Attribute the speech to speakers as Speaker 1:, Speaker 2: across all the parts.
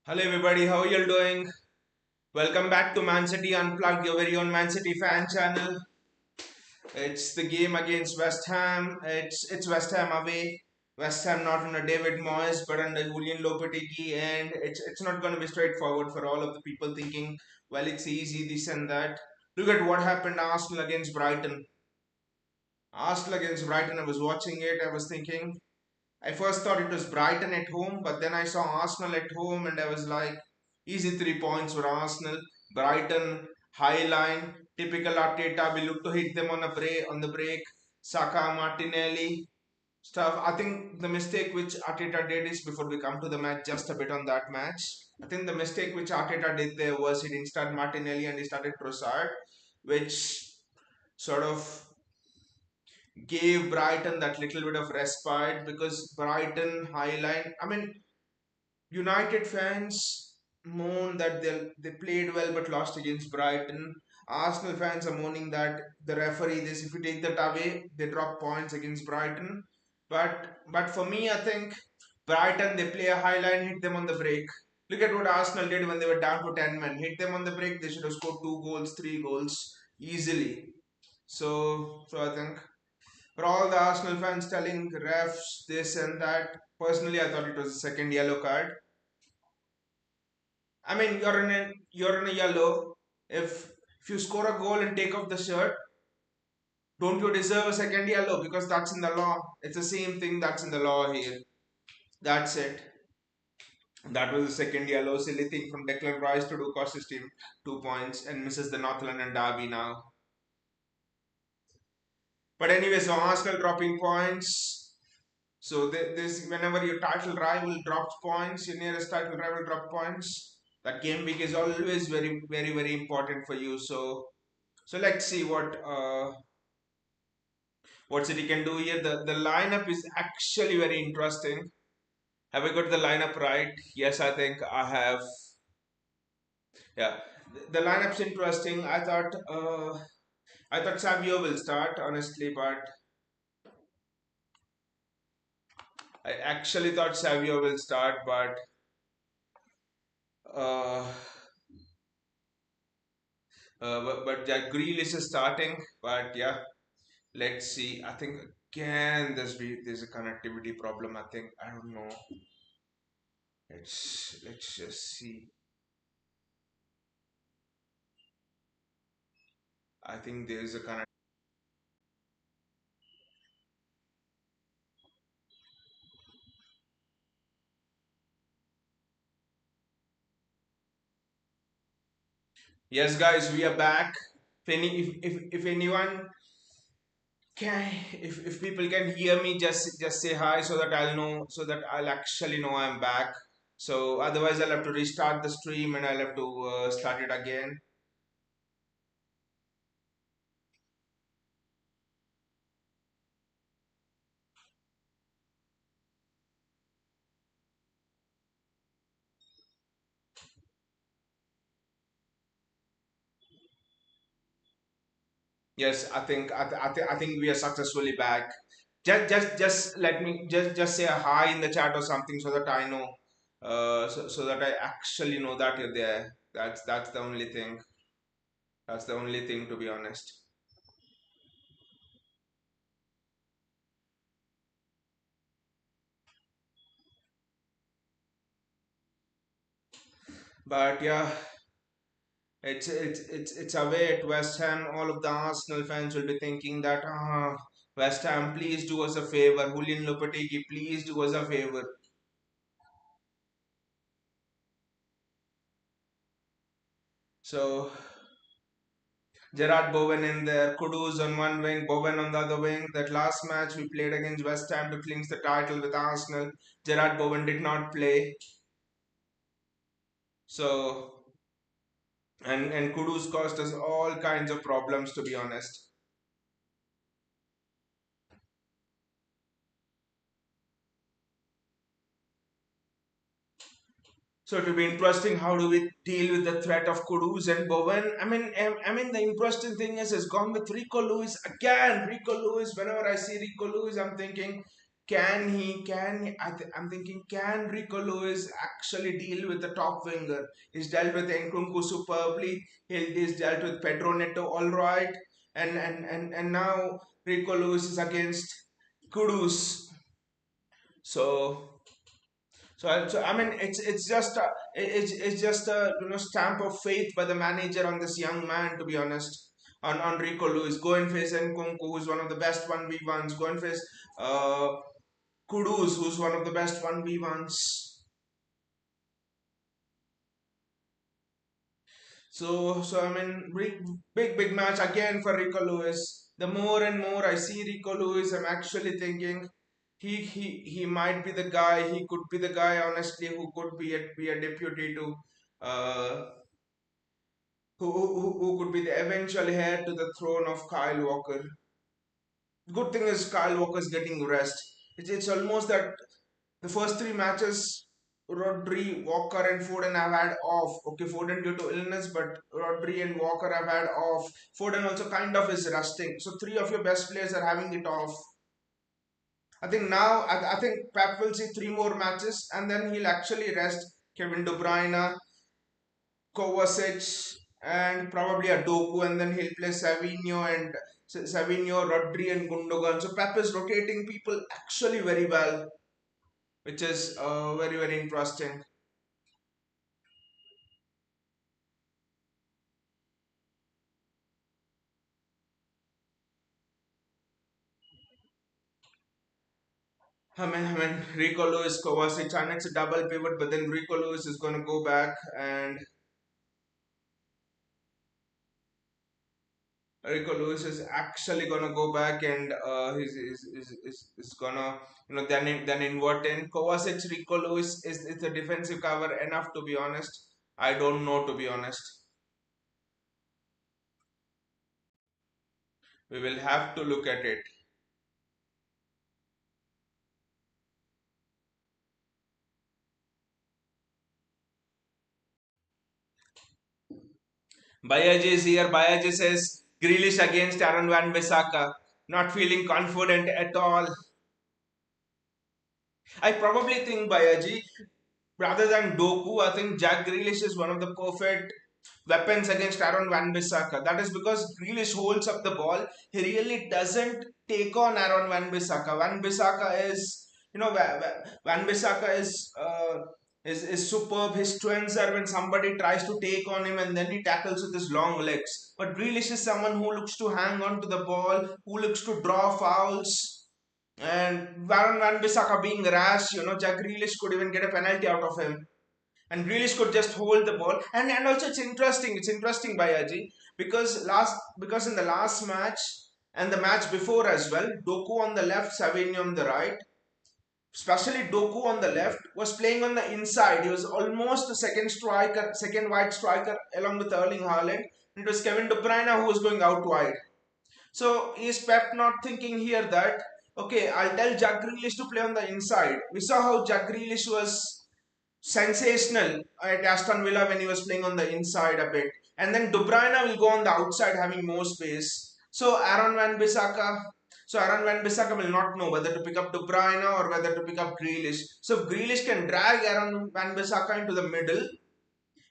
Speaker 1: Hello everybody, how are you all doing? Welcome back to Man City Unplugged, your very own Man City fan channel. It's the game against West Ham. It's West Ham away. West Ham not under David Moyes but under Julian Lopetegui, and it's not going to be straightforward for all of the people thinking, well, it's easy this and that. Look at what happened Arsenal against Brighton. Arsenal against Brighton. I was watching it. I was thinking. I first thought it was Brighton at home, but then I saw Arsenal at home, and I was like, easy 3 points for Arsenal. Brighton, high line, typical Arteta. We look to hit them on the break. Saka, Martinelli, stuff. I think the mistake which Arteta did is before we come to the match, just a bit on that match. I think the mistake which Arteta did there was he didn't start Martinelli and he started Trossard, which sort of gave Brighton that little bit of respite because Brighton highline. I mean, United fans moan that they played well but lost against Brighton. Arsenal fans are moaning that the referee this if you take that away they drop points against Brighton. But for me I think Brighton they play a high line, hit them on the break. Look at what Arsenal did when they were down to 10 men. Hit them on the break, they should have scored 2 goals, 3 goals easily. So I think for all the Arsenal fans telling refs this and that, personally I thought it was a second yellow card. I mean, you're in a yellow. If you score a goal and take off the shirt, don't you deserve a second yellow? Because that's in the law. It's the same thing that's in the law here. That's it. That was the second yellow. Silly thing from Declan Rice to do cost his team 2 points and misses the North London derby now. But anyway, so Arsenal dropping points. So this whenever your title rival drops points, your nearest title rival drop points. That game week is always very important for you. So let's see what City can do here. The lineup is actually very interesting. Have I got the lineup right? Yes, I think I have. Yeah, the lineup's interesting. I thought Savio will start honestly, but I actually thought Savio will start, uh, but Jack Grealish is starting. But yeah, let's see. I think again there's a connectivity problem. I think I don't know. Let's just see. I think there is a connect. Yes, guys, we are back. If anyone can, if people can hear me, just say hi so that I'll know, so that I'll actually know I'm back. So otherwise, I'll have to restart the stream and I'll have to start it again. Yes, I think we are successfully back. Just let me just say a hi in the chat or something so that I know, so that I actually know that you're there. That's the only thing. That's the only thing, to be honest. But yeah, it's away at West Ham. All of the Arsenal fans will be thinking that West Ham, please do us a favor. Julian Lopetegui, please do us a favor. So Gerard Bowen in there, Kudus on one wing, Bowen on the other wing. That last match we played against West Ham to clinch the title with Arsenal, Gerard Bowen did not play. So and Kudus caused us all kinds of problems, to be honest. So it will be interesting. How do we deal with the threat of Kudus and Bowen? I mean, the interesting thing is, has gone with Rico Lewis again. Rico Lewis. Whenever I see Rico Lewis, I'm thinking, I'm thinking, can Rico Lewis actually deal with the top winger? He's dealt with Nkunku superbly. He's dealt with Pedro Neto all right, and now Rico Lewis is against Kudus. So I mean, it's just a stamp of faith by the manager on this young man. To be honest, on Rico Lewis, go and face Nkunku, who's one of the best 1v1s. Go and face uh, Kudus, who's one of the best 1v1s. So I mean, big match again for Rico Lewis. The more and more I see Rico Lewis, I'm actually thinking he might be the guy. He could be the guy, honestly, who could be a deputy to uh, who could be the eventual heir to the throne of Kyle Walker. Good thing is Kyle Walker's getting rest. It's almost that the first three matches, Rodri, Walker, and Foden have had off. Okay, Foden due to illness, but Rodri and Walker have had off. Foden also kind of is resting. So three of your best players are having it off. I think now, I think Pep will see three more matches and then he'll actually rest Kevin De Bruyne, Kovacic, and probably a Doku, and then he'll play Savinho, Rodri, and Gundogan. So Pep is rotating people actually very well, which is very interesting. I mean, Rico Lewis, Kovacic, and it's a double pivot, but then Rico Lewis is going to go back, and Rico Lewis is actually going to go back, and is going to, then invert in. Kovacic, Rico Lewis is a defensive cover enough, to be honest. I don't know, to be honest. We will have to look at it. Bayaji is here. Bayaji says Grealish against Aaron Van Bissaka. Not feeling confident at all. I probably think Bayaji, rather than Doku, I think Jack Grealish is one of the perfect weapons against Aaron Van Bissaka. That is because Grealish holds up the ball. He really doesn't take on Aaron Van Bissaka. Van Bissaka is, Van Bissaka is superb. His strengths are when somebody tries to take on him and then he tackles with his long legs. But Grealish is someone who looks to hang on to the ball, who looks to draw fouls. And Varane Van Bissaka being rash, Jack Grealish could even get a penalty out of him. And Grealish could just hold the ball. And also it's interesting by Aji, because in the last match and the match before as well, Doku on the left, Savinho on the right. Especially Doku on the left was playing on the inside. He was almost the second striker, second wide striker along with Erling Haaland. It was Kevin De Bruyne who was going out wide. So is Pep not thinking here that, okay, I'll tell Jack Grealish to play on the inside. We saw how Jack Grealish was sensational at Aston Villa when he was playing on the inside a bit. And then De Bruyne will go on the outside having more space. So Aaron Van Bissaka will not know whether to pick up De Bruyne or whether to pick up Grealish. So if Grealish can drag Aaron Van Bissaka into the middle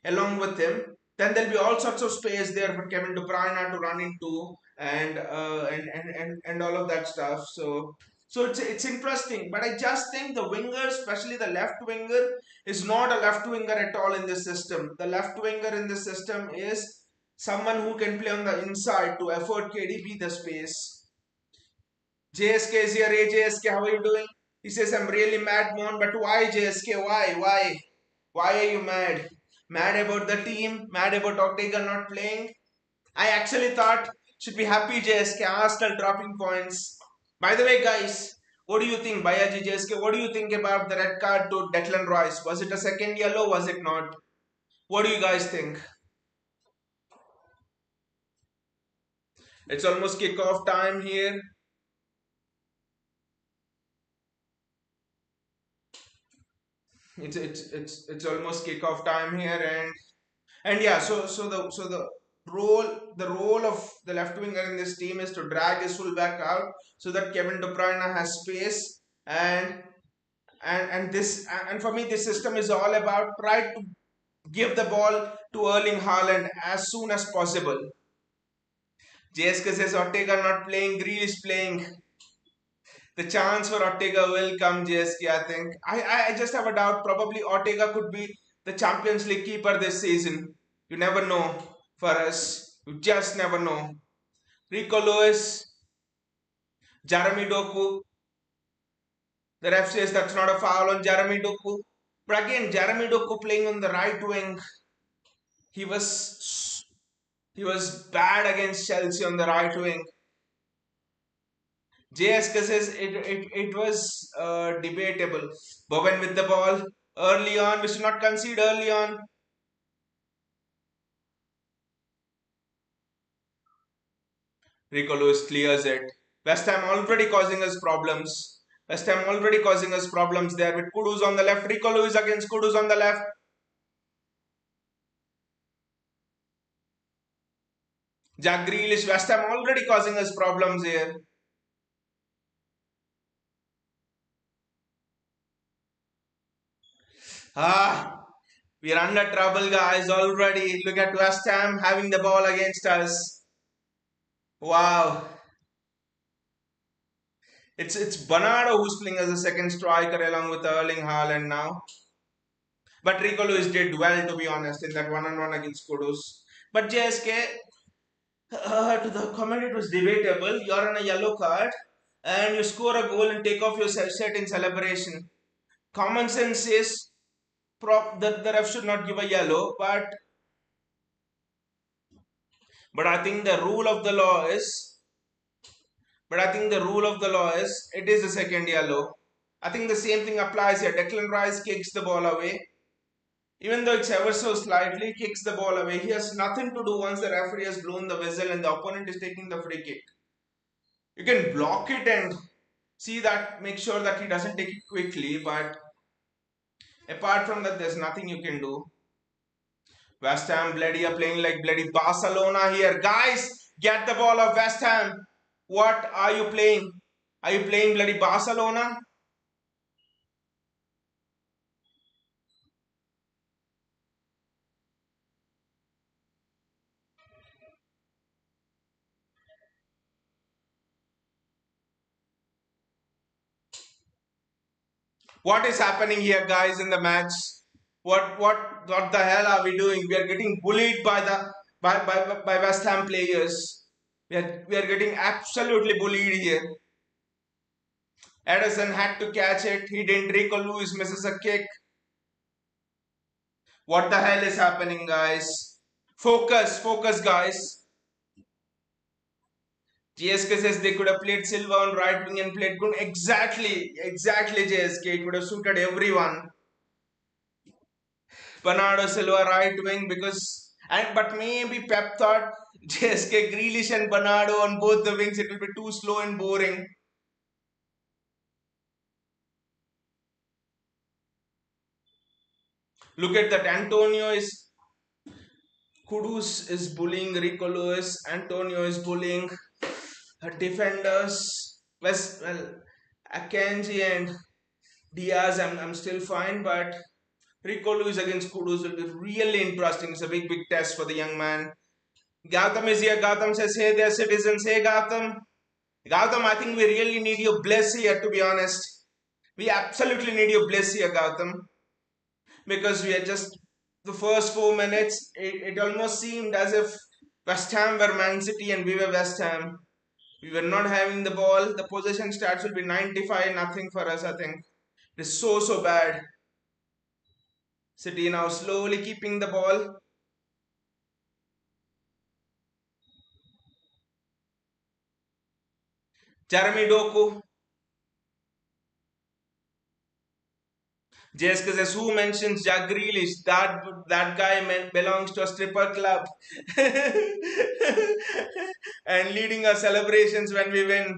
Speaker 1: along with him, then there'll be all sorts of space there for Kevin De Bruyne to run into and all of that stuff. So it's interesting, but I just think the winger, especially the left winger, is not a left winger at all in this system. The left winger in this system is someone who can play on the inside to afford KDB the space. JSK is here. Hey JSK, how are you doing? He says, I'm really mad, Mon, but why JSK? Why? Why? Why are you mad? Mad about the team? Mad about Ortega not playing? I actually thought should be happy JSK, Arsenal dropping points. By the way, guys, what do you think, Bayaji JSK? What do you think about the red card to Declan Rice? Was it a second yellow? Was it not? What do you guys think? It's almost kickoff time here. It's almost kickoff time here, and yeah. So the role of the left winger in this team is to drag his fullback out so that Kevin De Bruyne has space and and for me this system is all about try to give the ball to Erling Haaland as soon as possible. JSK says Ortega not playing, Grealish playing. The chance for Ortega will come, JSK, I think. I just have a doubt. Probably Ortega could be the Champions League keeper this season. You never know for us. You just never know. Rico Lewis, Jeremy Doku. The ref says that's not a foul on Jeremy Doku. But again, Jeremy Doku playing on the right wing. He was he was bad against Chelsea on the right wing. JSK says it was debatable. Bowen with the ball early on. We should not concede early on. Rico Lewis clears it. West Ham already causing us problems. West Ham already causing us problems there with Kudus on the left. Rico Lewis against Kudus on the left. Jack Grealish, West Ham already causing us problems here. We are under trouble, guys, already. Look at West Ham having the ball against us. Wow. It's Bernardo who's playing as a second striker along with Erling Haaland now. But Rico Lewis did well, to be honest, in that one-on-one against Kudus. But JSK, to the comment, it was debatable. You're on a yellow card and you score a goal and take off your set in celebration. Common sense says that the ref should not give a yellow, but I think the rule of the law is it is a second yellow. I think the same thing applies here. Declan Rice kicks the ball away. Even though it's ever so slightly, kicks the ball away. He has nothing to do once the referee has blown the whistle and the opponent is taking the free kick. You can block it and see that, make sure that he doesn't take it quickly, but apart from that, there's nothing you can do. West Ham bloody are playing like bloody Barcelona here. Guys, get the ball of West Ham. What are you playing? Are you playing bloody Barcelona? What is happening here, guys, in the match? What the hell are we doing? We are getting bullied by the by West Ham players. We are getting absolutely bullied here. Edison had to catch it. He didn't. Rico Lewis misses a kick. What the hell is happening, guys? Focus, guys. GSK says they could have played Silva on right wing and played good. Exactly, JSK. It would have suited everyone. Bernardo Silva right wing but maybe Pep thought JSK Grealish and Bernardo on both the wings, it will be too slow and boring. Look at that. Kudus is bullying Rico Lewis. Antonio is bullying defenders. Akanji and Diaz, I'm still fine, but Rico Lewis against Kudus will be really interesting. It's a big test for the young man. Gautam is here. Gautam says, hey there, citizens. Hey, Gautam. Gautam, I think we really need your bless here, to be honest. We absolutely need your bless here, Gautam. Because we are just the first 4 minutes, it almost seemed as if West Ham were Man City and we were West Ham. We were not having the ball. The possession stats will be 95-0 for us, I think. It is so bad. City now slowly keeping the ball. Jeremy Doku. JSK says, who mentions Jack Grealish? That guy belongs to a stripper club and leading our celebrations when we win.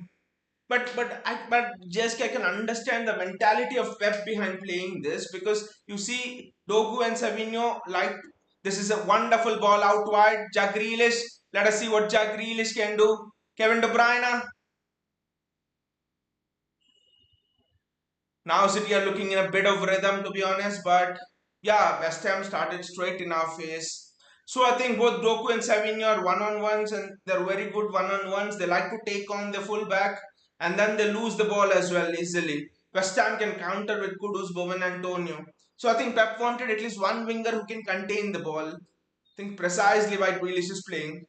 Speaker 1: But JSK, I can understand the mentality of Pep behind playing this, because you see Dogu and Savinho, like, this is a wonderful ball out wide. Jack Grealish, let us see what Jack Grealish can do. Kevin De Bruyne. Now City are looking in a bit of rhythm, to be honest, but yeah, West Ham started straight in our face. So I think both Doku and Savinho are one-on-ones, and they're very good one-on-ones. They like to take on the fullback, and then they lose the ball as well easily. West Ham can counter with Kudus, Bowen, Antonio. So I think Pep wanted at least one winger who can contain the ball. I think precisely why Grealish is playing.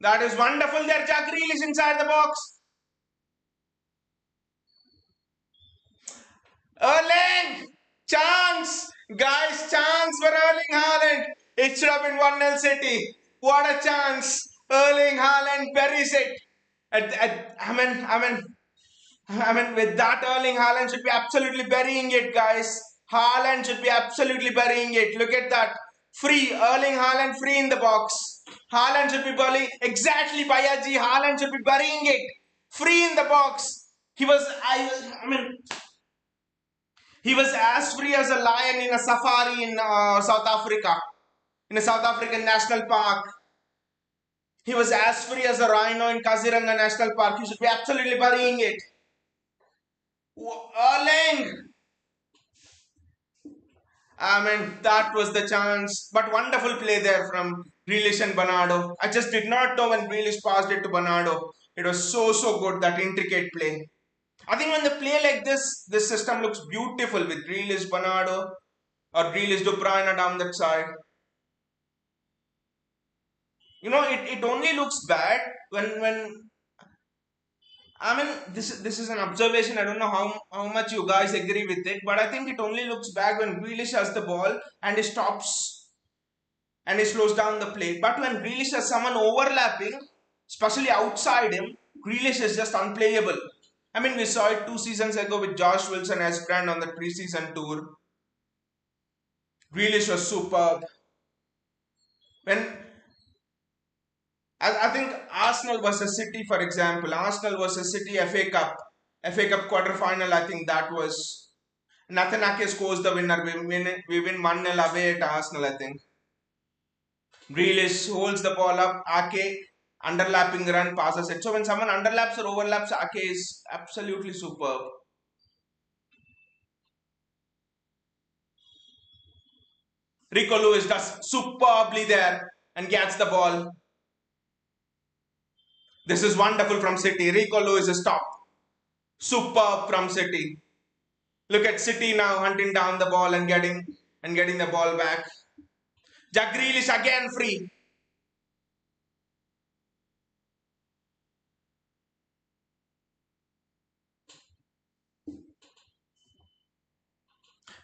Speaker 1: That is wonderful there, Jack Grealish inside the box. Erling! Chance! Guys, chance for Erling Haaland. It should have been 1-0 City. What a chance. Erling Haaland buries it. I mean, with that, Erling Haaland should be absolutely burying it, guys. Haaland should be absolutely burying it. Look at that. Free. Erling Haaland free in the box. Haaland should be burying. Exactly, Bayaji. Haaland should be burying it. Free in the box. He was as free as a lion in a safari in South Africa, in a South African national park. He was as free as a rhino in Kaziranga National Park. He should be absolutely burying it. Erling! That was the chance. But wonderful play there from Grealish and Bernardo. I just did not know when Grealish passed it to Bernardo. It was so good, that intricate play. I think when they play like this system looks beautiful with Grealish, Bernardo, or Grealish, De Bruyne down that side. It only looks bad when this is an observation. I don't know how much you guys agree with it, but I think it only looks bad when Grealish has the ball and he stops and he slows down the play. But when Grealish has someone overlapping, especially outside him, Grealish is just unplayable. We saw it 2 seasons ago with Josh Wilson as friend on the preseason tour. Grealish was superb. When I think Arsenal versus City, for example, Arsenal versus City FA Cup quarter final. I think that was Nathan Ake scores the winner. We win 1-0 away at Arsenal. I think Grealish holds the ball up. Ake underlapping run passes it. So when someone underlaps or overlaps, Ake is absolutely superb. Rico Lewis does superbly there and gets the ball. This is wonderful from City. Rico Lewis is top. Superb from City. Look at City now hunting down the ball and getting the ball back. Jack Grealish again free.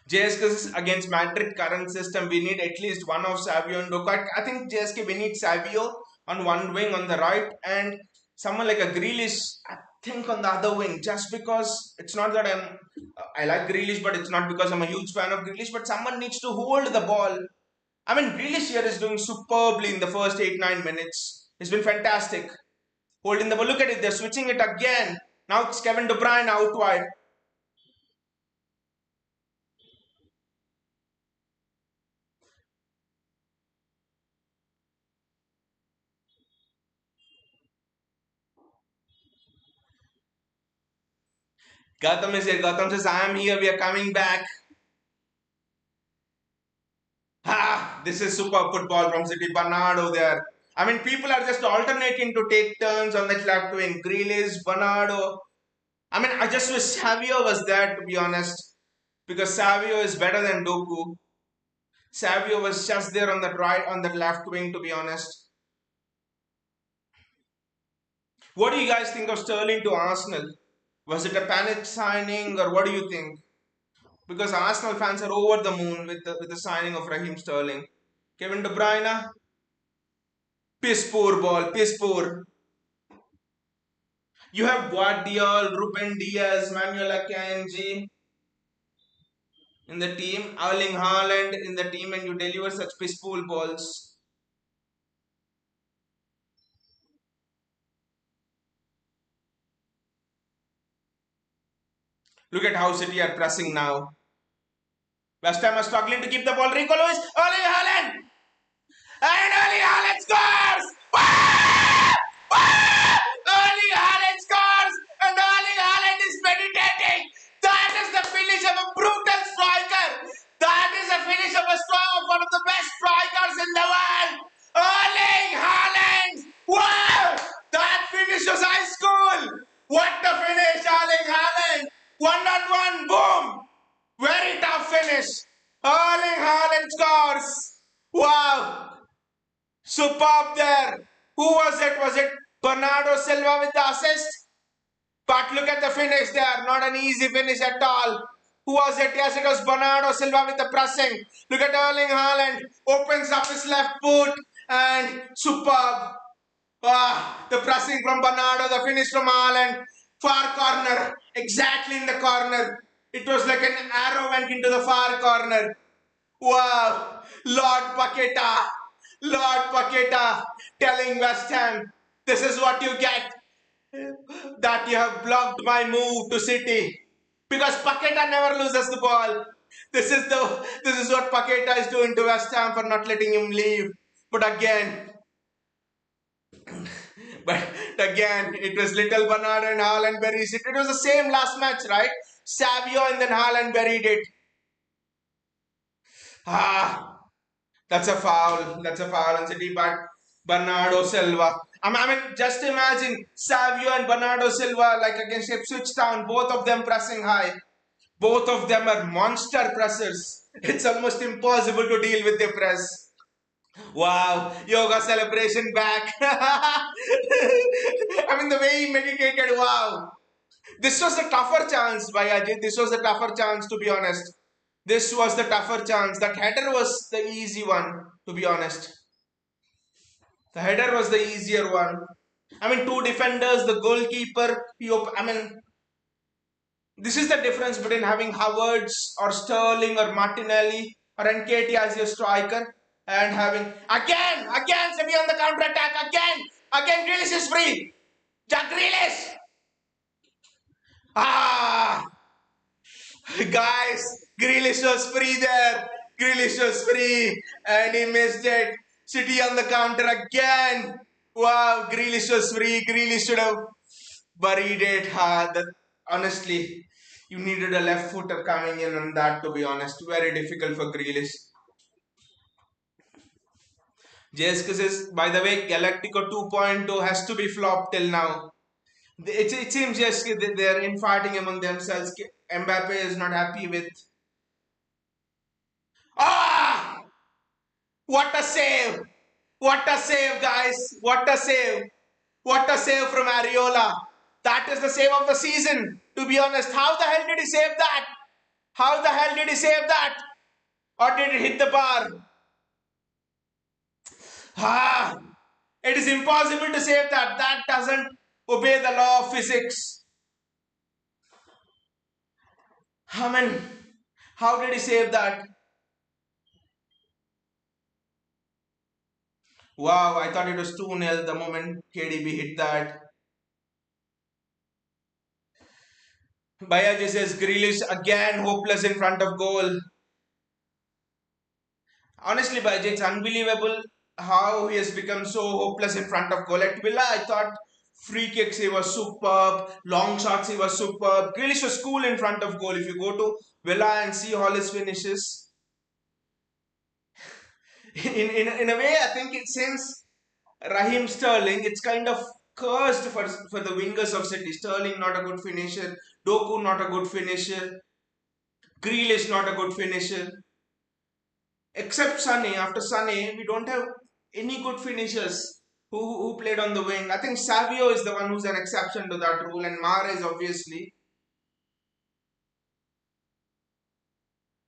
Speaker 1: JSK against Madrid current system, we need at least one of Savio and Doku. I think JSK, we need Savio on one wing on the right and someone like a Grealish, I think, on the other wing. Just because it's not that I like Grealish, but it's not because I'm a huge fan of Grealish. But someone needs to hold the ball. Grealish here is doing superbly in the first 8-9 minutes. It's been fantastic. Holding the ball. Look at it. They're switching it again. Now it's Kevin De Bruyne out wide. Gautam is here. Gautam says, I am here. We are coming back. This is super football from City. Bernardo there. People are just alternating to take turns on that left wing. Grealish, Bernardo. I just wish Savio was there, to be honest. Because Savio is better than Doku. Savio was just there on the left wing, to be honest. What do you guys think of Sterling to Arsenal? Was it a panic signing, or what do you think? Because Arsenal fans are over the moon with the signing of Raheem Sterling. Kevin De Bruyne, piss poor ball, piss poor. You have Guardiola, Ruben Diaz, Manuel Akanji in the team, Erling Haaland in the team, and you deliver such piss poor balls. Look at how City are pressing now. West Ham are struggling to keep the ball. Rico Lewis, Erling Haaland! And Erling Haaland scores! Erling Haaland scores! And Erling Haaland is meditating! That is the feeling Wow! Superb there. Who was it? Was it Bernardo Silva with the assist? But look at the finish there. Not an easy finish at all. Who was it? Yes, it was Bernardo Silva with the pressing. Look at Erling Haaland. Opens up his left foot and superb. The pressing from Bernardo, the finish from Haaland. Far corner. Exactly in the corner. It was like an arrow went into the far corner. Wow. Lord Paqueta. Lord Paqueta telling West Ham, this is what you get. That you have blocked my move to City. Because Paqueta never loses the ball. This is what Paqueta is doing to West Ham for not letting him leave. But again, but again, it was little Bernardo and Haaland buries it. It was the same last match, right? Savio and then Haaland buried it. Ah, that's a foul. That's a foul on City, but Bernardo Silva. I mean, just imagine Savio and Bernardo Silva like against Ipswich Town, both of them pressing high. Both of them are monster pressers. It's almost impossible to deal with the press. Wow, yoga celebration back. I mean, the way he meditated, wow. This was a tougher chance by Ajit. This was a tougher chance, to be honest. This was the tougher chance. That header was the easy one, to be honest. The header was the easier one. I mean, two defenders, the goalkeeper. I mean, this is the difference between having Havertz or Sterling or Martinelli or NKT as your striker and having again, Semi on the counter attack again, Grealish is free. Jack Grealish. Ah, guys, Grealish was free there. Grealish was free and he missed it. City on the counter again. Wow, Grealish was free. Grealish should have buried it. Honestly, you needed a left footer coming in on that, to be honest. Very difficult for Grealish. JSK says, by the way, Galactico 2.0 has to be flopped till now. It seems JSK, they're infighting among themselves. Mbappe is not happy with. Ah! What a save! What a save, guys! What a save! What a save from Areola! That is the save of the season, to be honest. How the hell did he save that? How the hell did he save that? Or did it hit the bar? Ah! It is impossible to save that. That doesn't obey the law of physics. I mean, how did he save that? Wow, I thought it was 2-0 the moment KDB hit that. Bayaji says Grealish again hopeless in front of goal. Honestly, Bayaji, it's unbelievable how he has become so hopeless in front of goal. At Villa, I thought free kicks he was superb, long shots he was superb. Grealish was cool in front of goal. If you go to Villa and see all his finishes, in a way, I think it since Raheem Sterling, it's kind of cursed for the wingers of City. Sterling not a good finisher, Doku not a good finisher, Grealish not a good finisher. Except Sunny, after Sunny, we don't have any good finishers who played on the wing. I think Savio is the one who's an exception to that rule, and Mahrez obviously.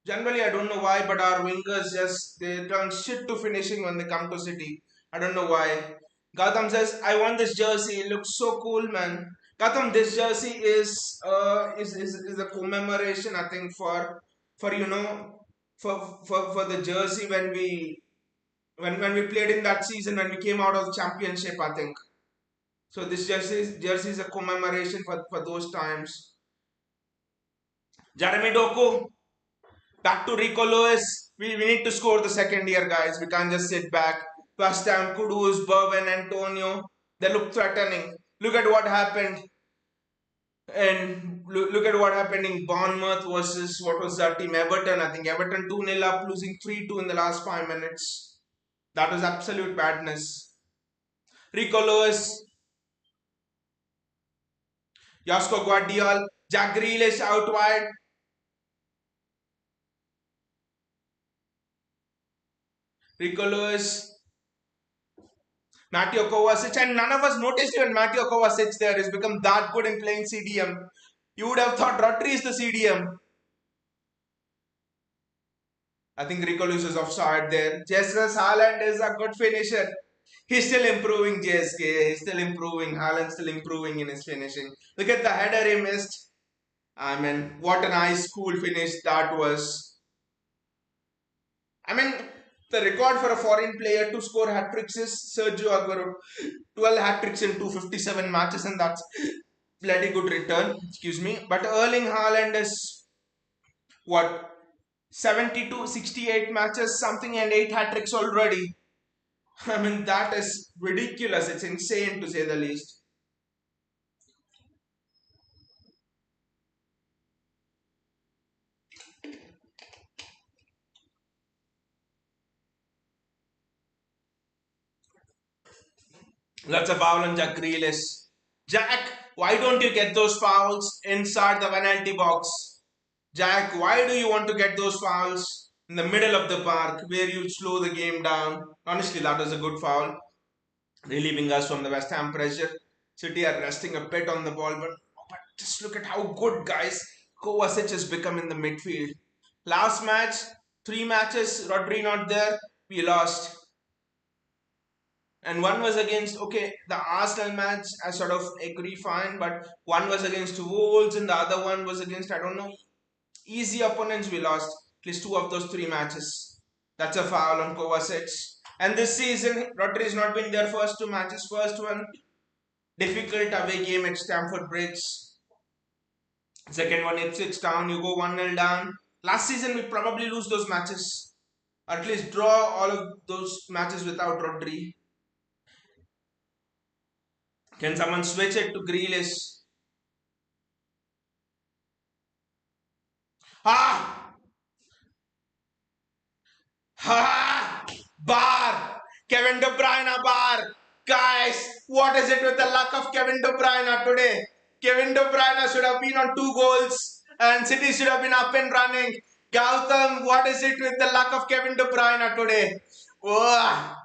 Speaker 1: Generally, I don't know why, but our wingers just they turn shit to finishing when they come to City. I don't know why. Gautam says, "I want this jersey. It looks so cool, man." Gautam, this jersey is a commemoration, I think, for you know for the jersey when we played in that season when we came out of the championship, I think. So this jersey is a commemoration for those times. Jeremy Doku, back to Rico Lewis. We need to score the second year, guys. We can't just sit back. West Ham, Kudus, Bowen, Antonio. They look threatening. Look at what happened. And look at what happened in Bournemouth versus what was that team? Everton. I think Everton 2-0 up, losing 3-2 in the last 5 minutes. That was absolute badness. Rico Lewis, Josko Guardiol, Jack Grealish out wide. Rico Lewis, Mateo Kovacic, and none of us noticed even Mateo Kovacic there has become that good in playing CDM. You would have thought Rodri is the CDM. I think Rico Lewis is offside there. Jesus Haaland is a good finisher. He's still improving, JSK. He's still improving. Haaland's still improving in his finishing. Look at the header he missed. I mean, what a nice, cool finish that was. I mean, the record for a foreign player to score hat tricks is Sergio Aguero. 12 hat tricks in 257 matches, and that's bloody good return. Excuse me. But Erling Haaland is what? 72, 68 matches, something, and 8 hat tricks already. I mean, that is ridiculous. It's insane to say the least. That's a foul on Jack Grealish. Jack, why don't you get those fouls inside the penalty box? Jack, why do you want to get those fouls in the middle of the park where you slow the game down? Honestly, that was a good foul, relieving us from the West Ham pressure. City are resting a bit on the ball, but just look at how good, guys, Kovacic has become in the midfield. Last match, 3 matches, Rodri not there, we lost. And one was against, okay, the Arsenal match, I sort of agree fine, but one was against Wolves and the other one was against, I don't know, easy opponents we lost. At least 2 of those 3 matches. That's a foul on Kovacic. And this season, Rodri has not been there first 2 matches. First one, difficult away game at Stamford Bridge. Second one, Ipswich Town, you go 1-0 down. Last season, we probably lose those matches. Or at least draw all of those matches without Rodri. Can someone switch it to Grealish? Ah! Ha! Bar! Kevin De Bruyne bar! Guys, what is it with the luck of Kevin De Bruyne today? Kevin De Bruyne should have been on 2 goals and City should have been up and running. Gautam, what is it with the luck of Kevin De Bruyne today? Oh,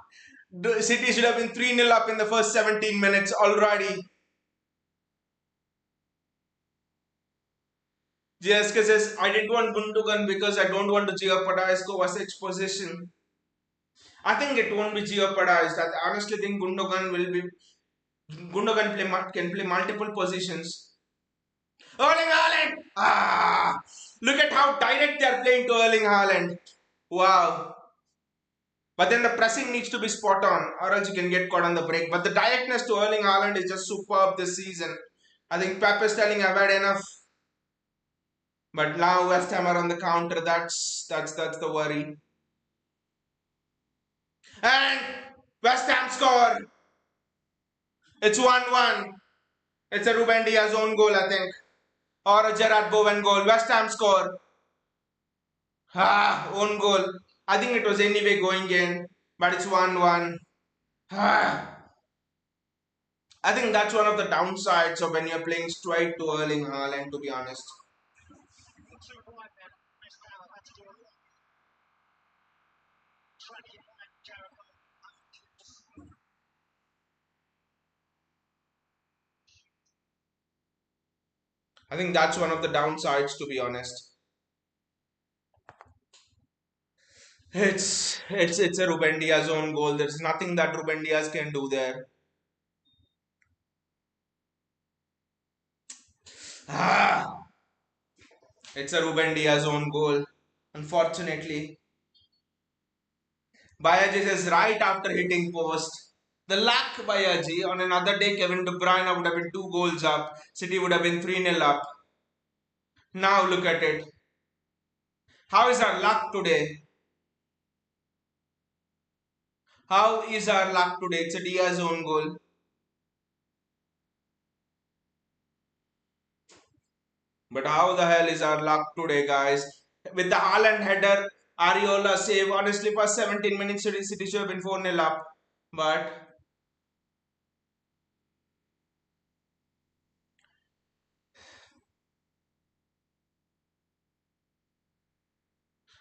Speaker 1: City should have been 3-0 up in the first 17 minutes already. JSK says, I didn't want Gundogan because I don't want to jeopardize Kovacic's position. I think it won't be jeopardized. I honestly think Gundogan can play multiple positions. Erling Haaland! Ah! Look at how direct they are playing to Erling Haaland. Wow. But then the pressing needs to be spot on or else you can get caught on the break. But the directness to Erling Haaland is just superb this season. I think Pep is telling I've had enough. But now West Ham are on the counter. That's the worry. And West Ham score. It's 1-1. It's a Ruben Diaz own goal, I think. Or a Gerard Bowen goal. West Ham score. Own goal. I think it was anyway going in. But it's 1-1. I think that's one of the downsides of when you're playing straight to Erling Haaland, to be honest. I think that's one of the downsides, to be honest. It's a Ruben Diaz own goal. There's nothing that Ruben Diaz can do there. It's a Ruben Diaz own goal. Unfortunately, Bayaji says right after hitting post. The luck Bayaji. On another day, Kevin De Bruyne would have been 2 goals up. City would have been 3-0 up. Now look at it. How is our luck today? How is our luck today? It's a Diaz own goal. But how the hell is our luck today, guys? With the Haaland header, Ariola save. Honestly, first 17 minutes, City should have been 4-0 up. But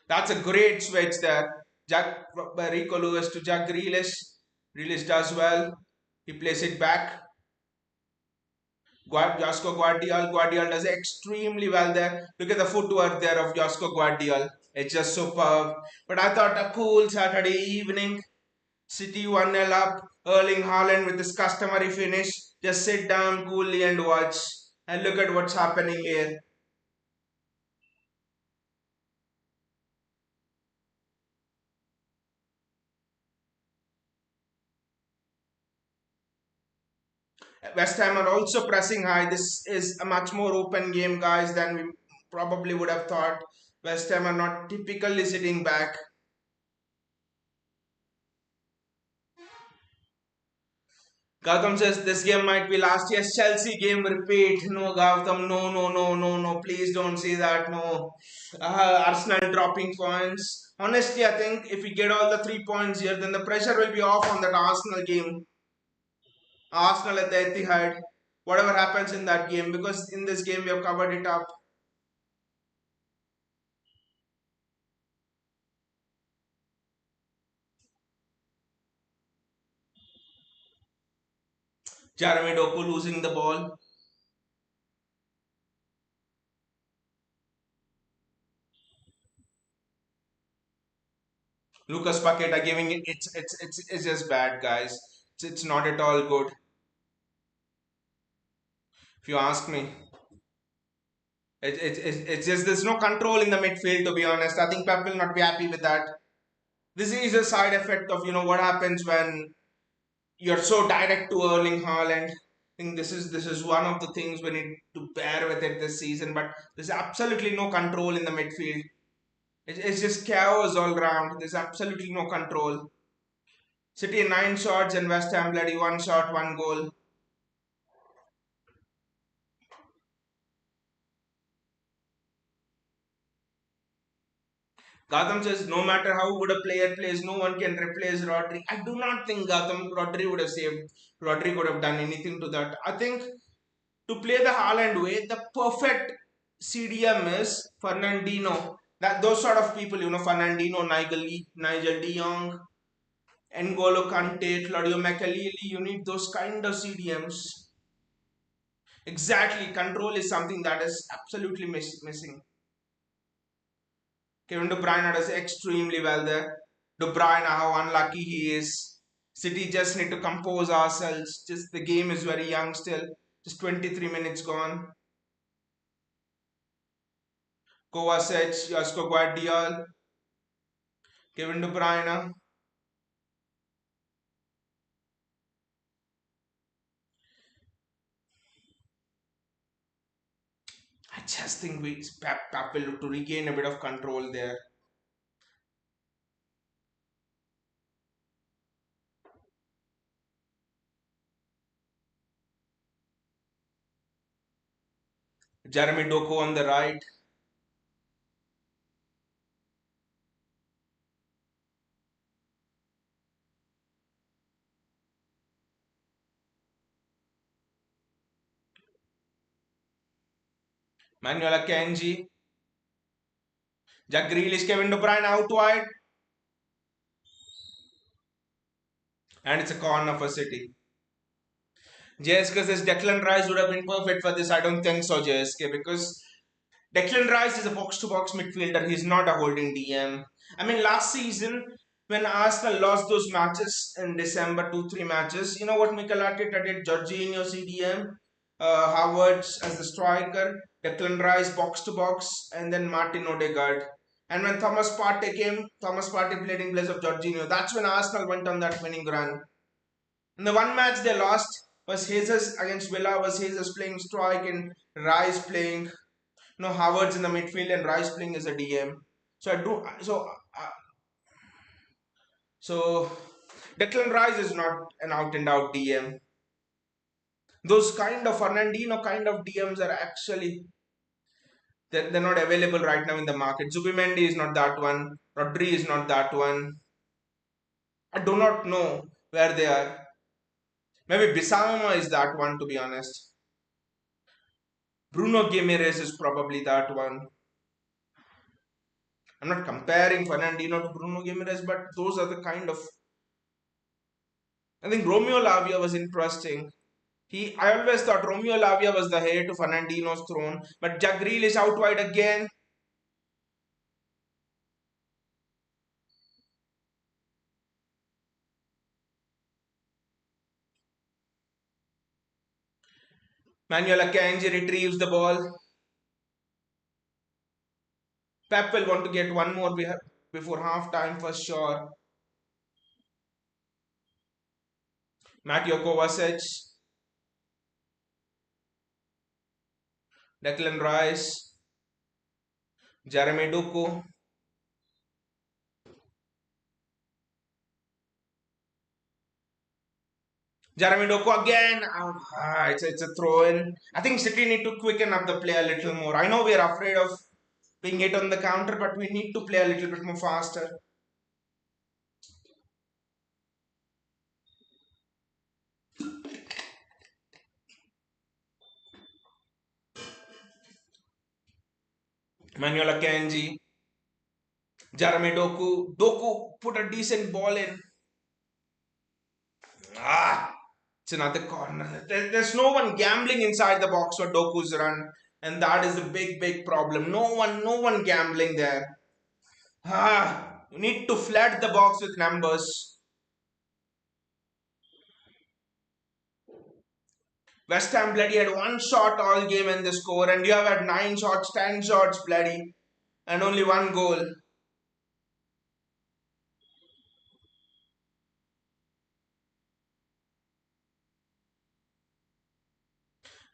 Speaker 1: that's a great switch there. Jack Rico Lewis to Jack Grealish. Grealish does well. He plays it back. Josko Guardiol. Guardiol does extremely well there. Look at the footwork there of Josko Guardiol. It's just superb. But I thought a cool Saturday evening. City 1-0 up. Erling Haaland with his customary finish. Just sit down coolly and watch. And look at what's happening here. West Ham are also pressing high. This is a much more open game, guys, than we probably would have thought. West Ham are not typically sitting back. Gautam says this game might be last year's Chelsea game repeat. No, Gautam, no, no, no, no, no. Please don't say that. No. Arsenal dropping points. Honestly, I think if we get all the 3 points here, then the pressure will be off on that Arsenal game. Arsenal at the Etihad. Whatever happens in that game, because in this game we have covered it up. Jeremy Doku losing the ball. Lucas Paqueta giving it. It's just bad, guys. It's not at all good. If you ask me, it's just there's no control in the midfield. To be honest, I think Pep will not be happy with that. This is a side effect of what happens when you're so direct to Erling Haaland. I think this is one of the things we need to bear with it this season. But there's absolutely no control in the midfield. It's just chaos all round. There's absolutely no control. City 9 shots and West Ham bloody 1 shot, 1 goal. Gautam says no matter how good a player plays, no one can replace Rodri. I do not think Rodri would have saved. Rodri could have done anything to that. I think to play the Haaland way, the perfect CDM is Fernandinho. Those sort of people, Fernandinho, Nigel De Jong, N'Golo Kante, Claudio Makelele. You need those kind of CDMs. Exactly, control is something that is absolutely missing. Kevin De Bruyne does extremely well there. De Bruyne, how unlucky he is. City just need to compose ourselves. Just the game is very young still. Just 23 minutes gone. Kovacic, Josko Guardiol, Kevin De Bruyne. I just think Pep will look to regain a bit of control there. Jeremy Doku on the right. Manuel Akanji. Jack Grealish, Kevin De Bruyne out wide. And it's a corner for City. JSK says Declan Rice would have been perfect for this. I don't think so, JSK, because Declan Rice is a box-to-box midfielder. He's not a holding DM. I mean, last season, when Arsenal lost those matches in December, 2-3 matches, you know what Mikel Arteta did? Jorginho CDM, Havertz as the striker, Declan Rice box-to-box, and then Martin Odegaard. And when Thomas Partey came, Thomas Partey played in place of Jorginho. That's when Arsenal went on that winning run. In the one match they lost was Jesus against Villa, was Jesus playing strike and Rice playing, Havertz in the midfield and Rice playing as a DM. So I do so Declan Rice is not an out and out DM. Those kind of Fernandino kind of DMs are actually they're not available right now in the market. Zubimendi is not that one. Rodri is not that one. I do not know where they are. Maybe Bisama is that one, to be honest. Bruno Guimaraes is probably that one. I'm not comparing Fernandinho to Bruno Guimaraes, but those are the kind of. I think Romeo Lavia was interesting. I always thought Romeo Lavia was the heir to Fernandinho's throne, but Jack Grealish out wide again. Manuel Akanji retrieves the ball. Pep will want to get one more before half time for sure. Mateo Kovacic, Declan Rice, Jeremy Doku. Jeremy Doku again. It's a throw in. I think City need to quicken up the play a little more. I know we are afraid of being hit on the counter, but we need to play a little bit more faster. Manuel Akanji, Jeremy Doku. Doku put a decent ball in. It's another corner. There's no one gambling inside the box for Doku's run, and that is the big problem. No one gambling there. You need to flood the box with numbers. West Ham bloody had one shot all game in the score, and you have had 9 shots, 10 shots bloody, and only one goal.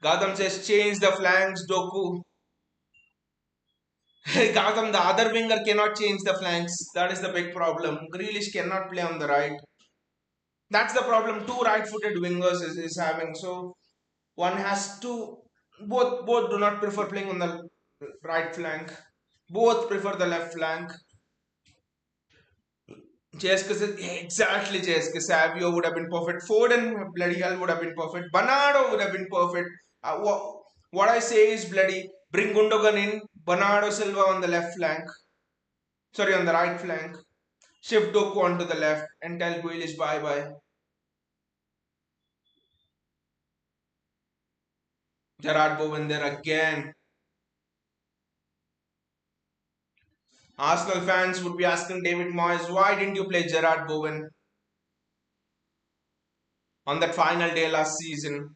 Speaker 1: Gautam says change the flanks, Doku. Gautam, the other winger cannot change the flanks. That is the big problem. Grealish cannot play on the right. That's the problem. Two right-footed wingers is having. So one has to. Both do not prefer playing on the right flank. Both prefer the left flank. JSK says exactly. JSK Savio would have been perfect. Foden bloody hell would have been perfect. Bernardo would have been perfect. What I say is bloody bring Gundogan in. Bernardo Silva on the left flank. Sorry, on the right flank. Shift Doku onto the left and tell Grealish bye bye. Gerard Bowen there again. Arsenal fans would be asking David Moyes, why didn't you play Gerard Bowen on that final day last season?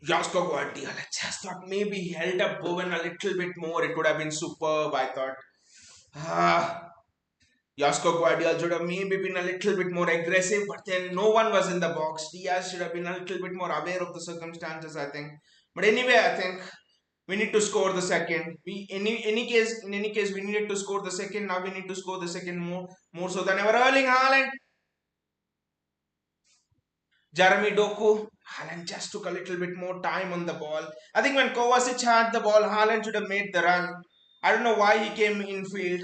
Speaker 1: Josko Guardiola just thought maybe he held up Bowen a little bit more. It would have been superb, I thought. Josko Guardiola should have maybe been a little bit more aggressive, but then no one was in the box. Diaz should have been a little bit more aware of the circumstances, I think. But anyway, I think we need to score the second. In any case, we needed to score the second. Now we need to score the second more so than ever. Erling Haaland, Jeremy Doku. Haaland just took a little bit more time on the ball. I think when Kovacic had the ball, Haaland should have made the run. I don't know why he came infield.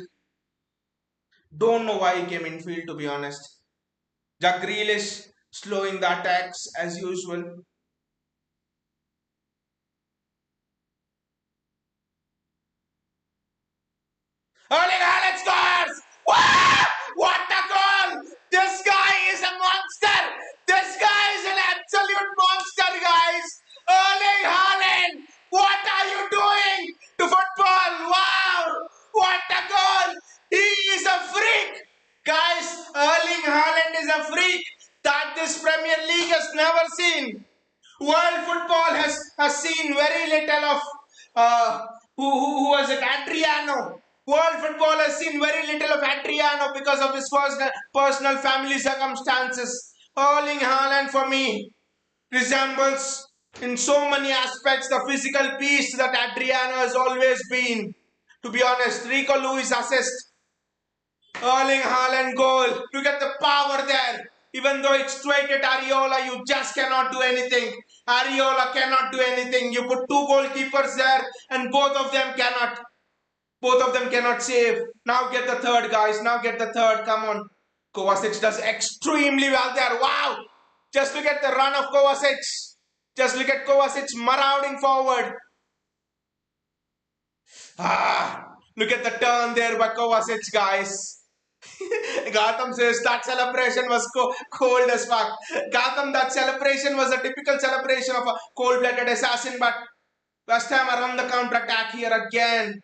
Speaker 1: Don't know why he came infield, to be honest. Jack Grealish slowing the attacks as usual. Erling Haaland scores! Wow! What a goal! This guy is a monster! This guy is an absolute monster, guys! Erling Haaland! What are you doing to football? Wow! What a goal! He is a freak! Guys, Erling Haaland is a freak that this Premier League has never seen. World football has seen very little of who was it? Adriano. World football has seen very little of Adriano because of his personal family circumstances. Erling Haaland for me resembles in so many aspects the physical beast that Adriano has always been. To be honest, Rico Lewis assist. Erling Haaland goal. Look at the power there. Even though it's straight at Areola, you just cannot do anything. Areola cannot do anything. You put two goalkeepers there and both of them cannot save. Now get the third, guys. Now get the third. Come on. Kovacic does extremely well there. Wow. Just look at the run of Kovacic. Just look at Kovacic marauding forward. Look at the turn there by Kovacic, guys. Gotham says that celebration was cold as fuck. Gotham, that celebration was a typical celebration of a cold-blooded assassin, but West Ham are on the counter-attack here again.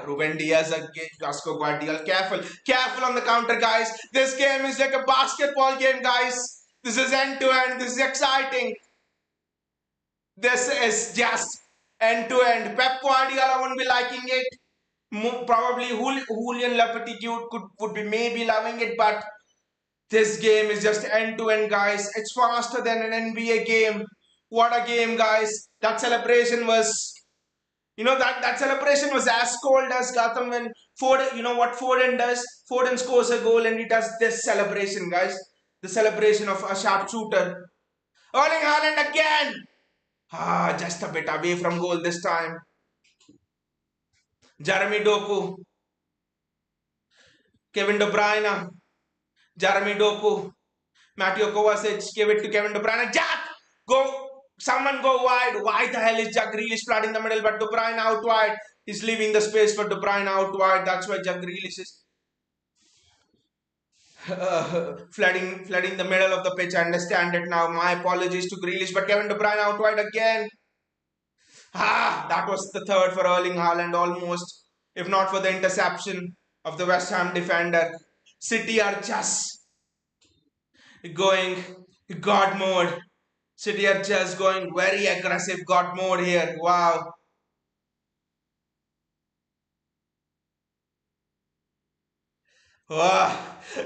Speaker 1: Ruben Diaz again, Vasco Guardiola. Careful on the counter, guys. This game is like a basketball game, guys. This is end to end. This is exciting. This is just end to end. Pep Guardiola won't be liking it. Probably Julian Lopetegui would be maybe loving it, but this game is just end to end, guys. It's faster than an NBA game. What a game, guys. That celebration was, that celebration was as cold as Gotham when Foden, you know what Foden does? Foden scores a goal and he does this celebration, guys. The celebration of a sharpshooter. Erling Haaland again. Just a bit away from goal this time. Jeremy Doku. Kevin De Bruyne. Jeremy Doku. Mateo Kovacic gave it to Kevin De Bruyne. Jack! Go! Someone go wide. Why the hell is Jack Grealish flooding in the middle? But De Bruyne out wide. He's leaving the space for De Bruyne out wide. That's why Jack Grealish is flooding the middle of the pitch. I understand it now. My apologies to Grealish. But Kevin De Bruyne out wide again. That was the third for Erling Haaland almost. If not for the interception of the West Ham defender. City are just going God mode. City are just going very aggressive God mode here. Wow.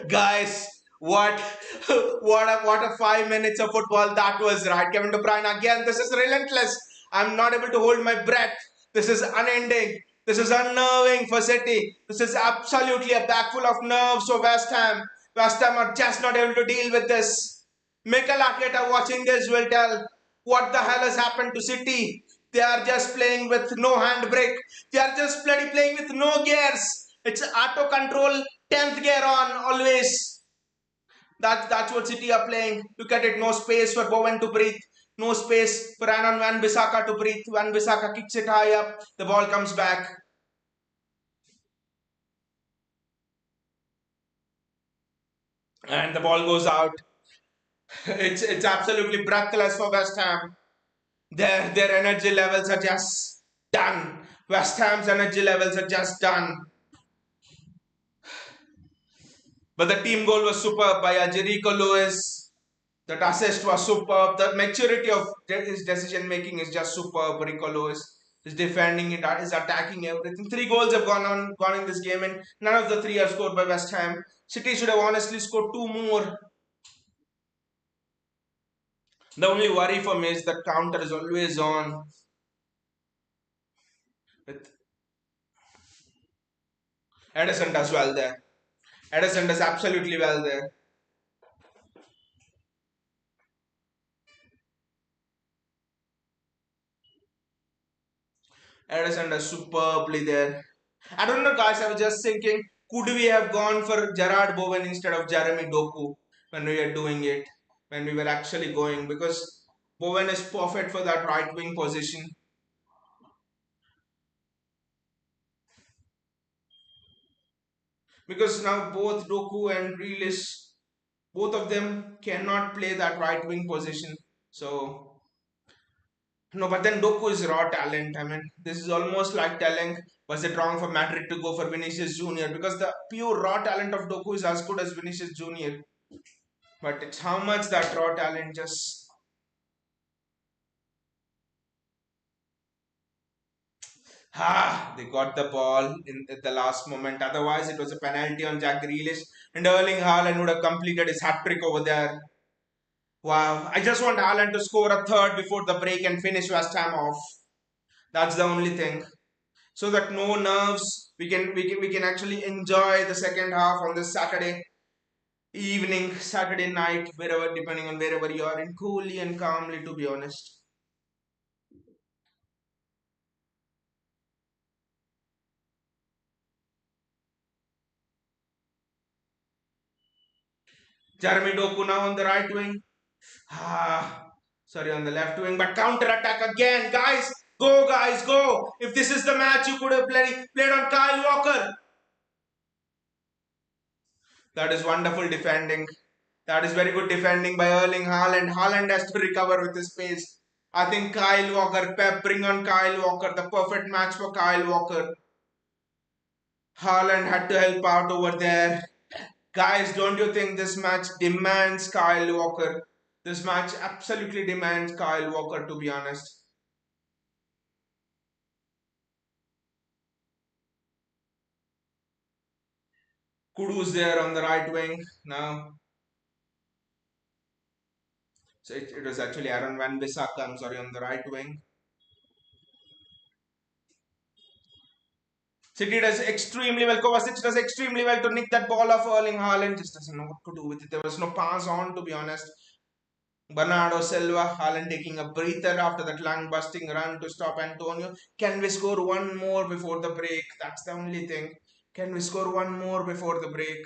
Speaker 1: Guys, what a 5 minutes of football that was, right? Kevin De Bruyne again. This is relentless. I'm not able to hold my breath. This is unending. This is unnerving for City. This is absolutely a bag full of nerves for West Ham. West Ham are just not able to deal with this. Mikel Arteta watching this will tell what the hell has happened to City. They are just playing with no handbrake. They are just bloody playing with no gears. It's auto control, 10th gear on always. That's what City are playing. Look at it, no space for Bowen to breathe. No space for Anon Van Bissaka to breathe. Van Bissaka kicks it high up. The ball comes back. And the ball goes out. It's absolutely breathless for West Ham. Their energy levels are just done. West Ham's energy levels are just done. But the team goal was superb by Jericho Lewis. That assist was superb. The maturity of his decision making is just superb. Rico Lewis is defending it, is attacking everything. 3 goals have gone in this game, and none of the 3 are scored by West Ham. City should have honestly scored 2 more. The only worry for me is that counter is always on. With Edison does well there. Edison does absolutely well there. Edison does superbly there. I don't know, guys. I was just thinking, could we have gone for Gerard Bowen instead of Jeremy Doku when we were doing it, when we were actually going? Because Bowen is perfect for that right wing position. Because now both Doku and Grealish, both of them cannot play that right wing position. So no, but then Doku is raw talent. I mean, this is almost like telling, was it wrong for Madrid to go for Vinicius Junior? Because the pure raw talent of Doku is as good as Vinicius Junior. But it's how much that raw talent just. They got the ball in at the last moment. Otherwise, it was a penalty on Jack Grealish. And Erling Haaland would have completed his hat trick over there. Wow. I just want Haaland to score a third before the break and finish West Ham off. That's the only thing. So that no nerves, we can actually enjoy the second half on this Saturday evening, Saturday night, wherever, depending on wherever you are, in coolly and calmly, to be honest. Jeremy Doku now on the right wing. Sorry, on the left wing, but counter attack again, guys. Go, guys, go! If this is the match, you could have played on Kyle Walker. That is wonderful defending. That is very good defending by Erling Haaland. Haaland has to recover with his pace. I think Kyle Walker, Pep, bring on Kyle Walker. The perfect match for Kyle Walker. Haaland had to help out over there. Guys, don't you think this match demands Kyle Walker? This match absolutely demands Kyle Walker, to be honest. Kudu's there on the right wing now. So it was actually Aaron Van Bissaka, I'm sorry, on the right wing. City does extremely well. Kovacic does extremely well to nick that ball off Erling Haaland. Just doesn't know what to do with it. There was no pass on, to be honest. Bernardo Silva, Haaland taking a breather after that lung-busting run to stop Antonio. Can we score one more before the break? That's the only thing. Can we score one more before the break?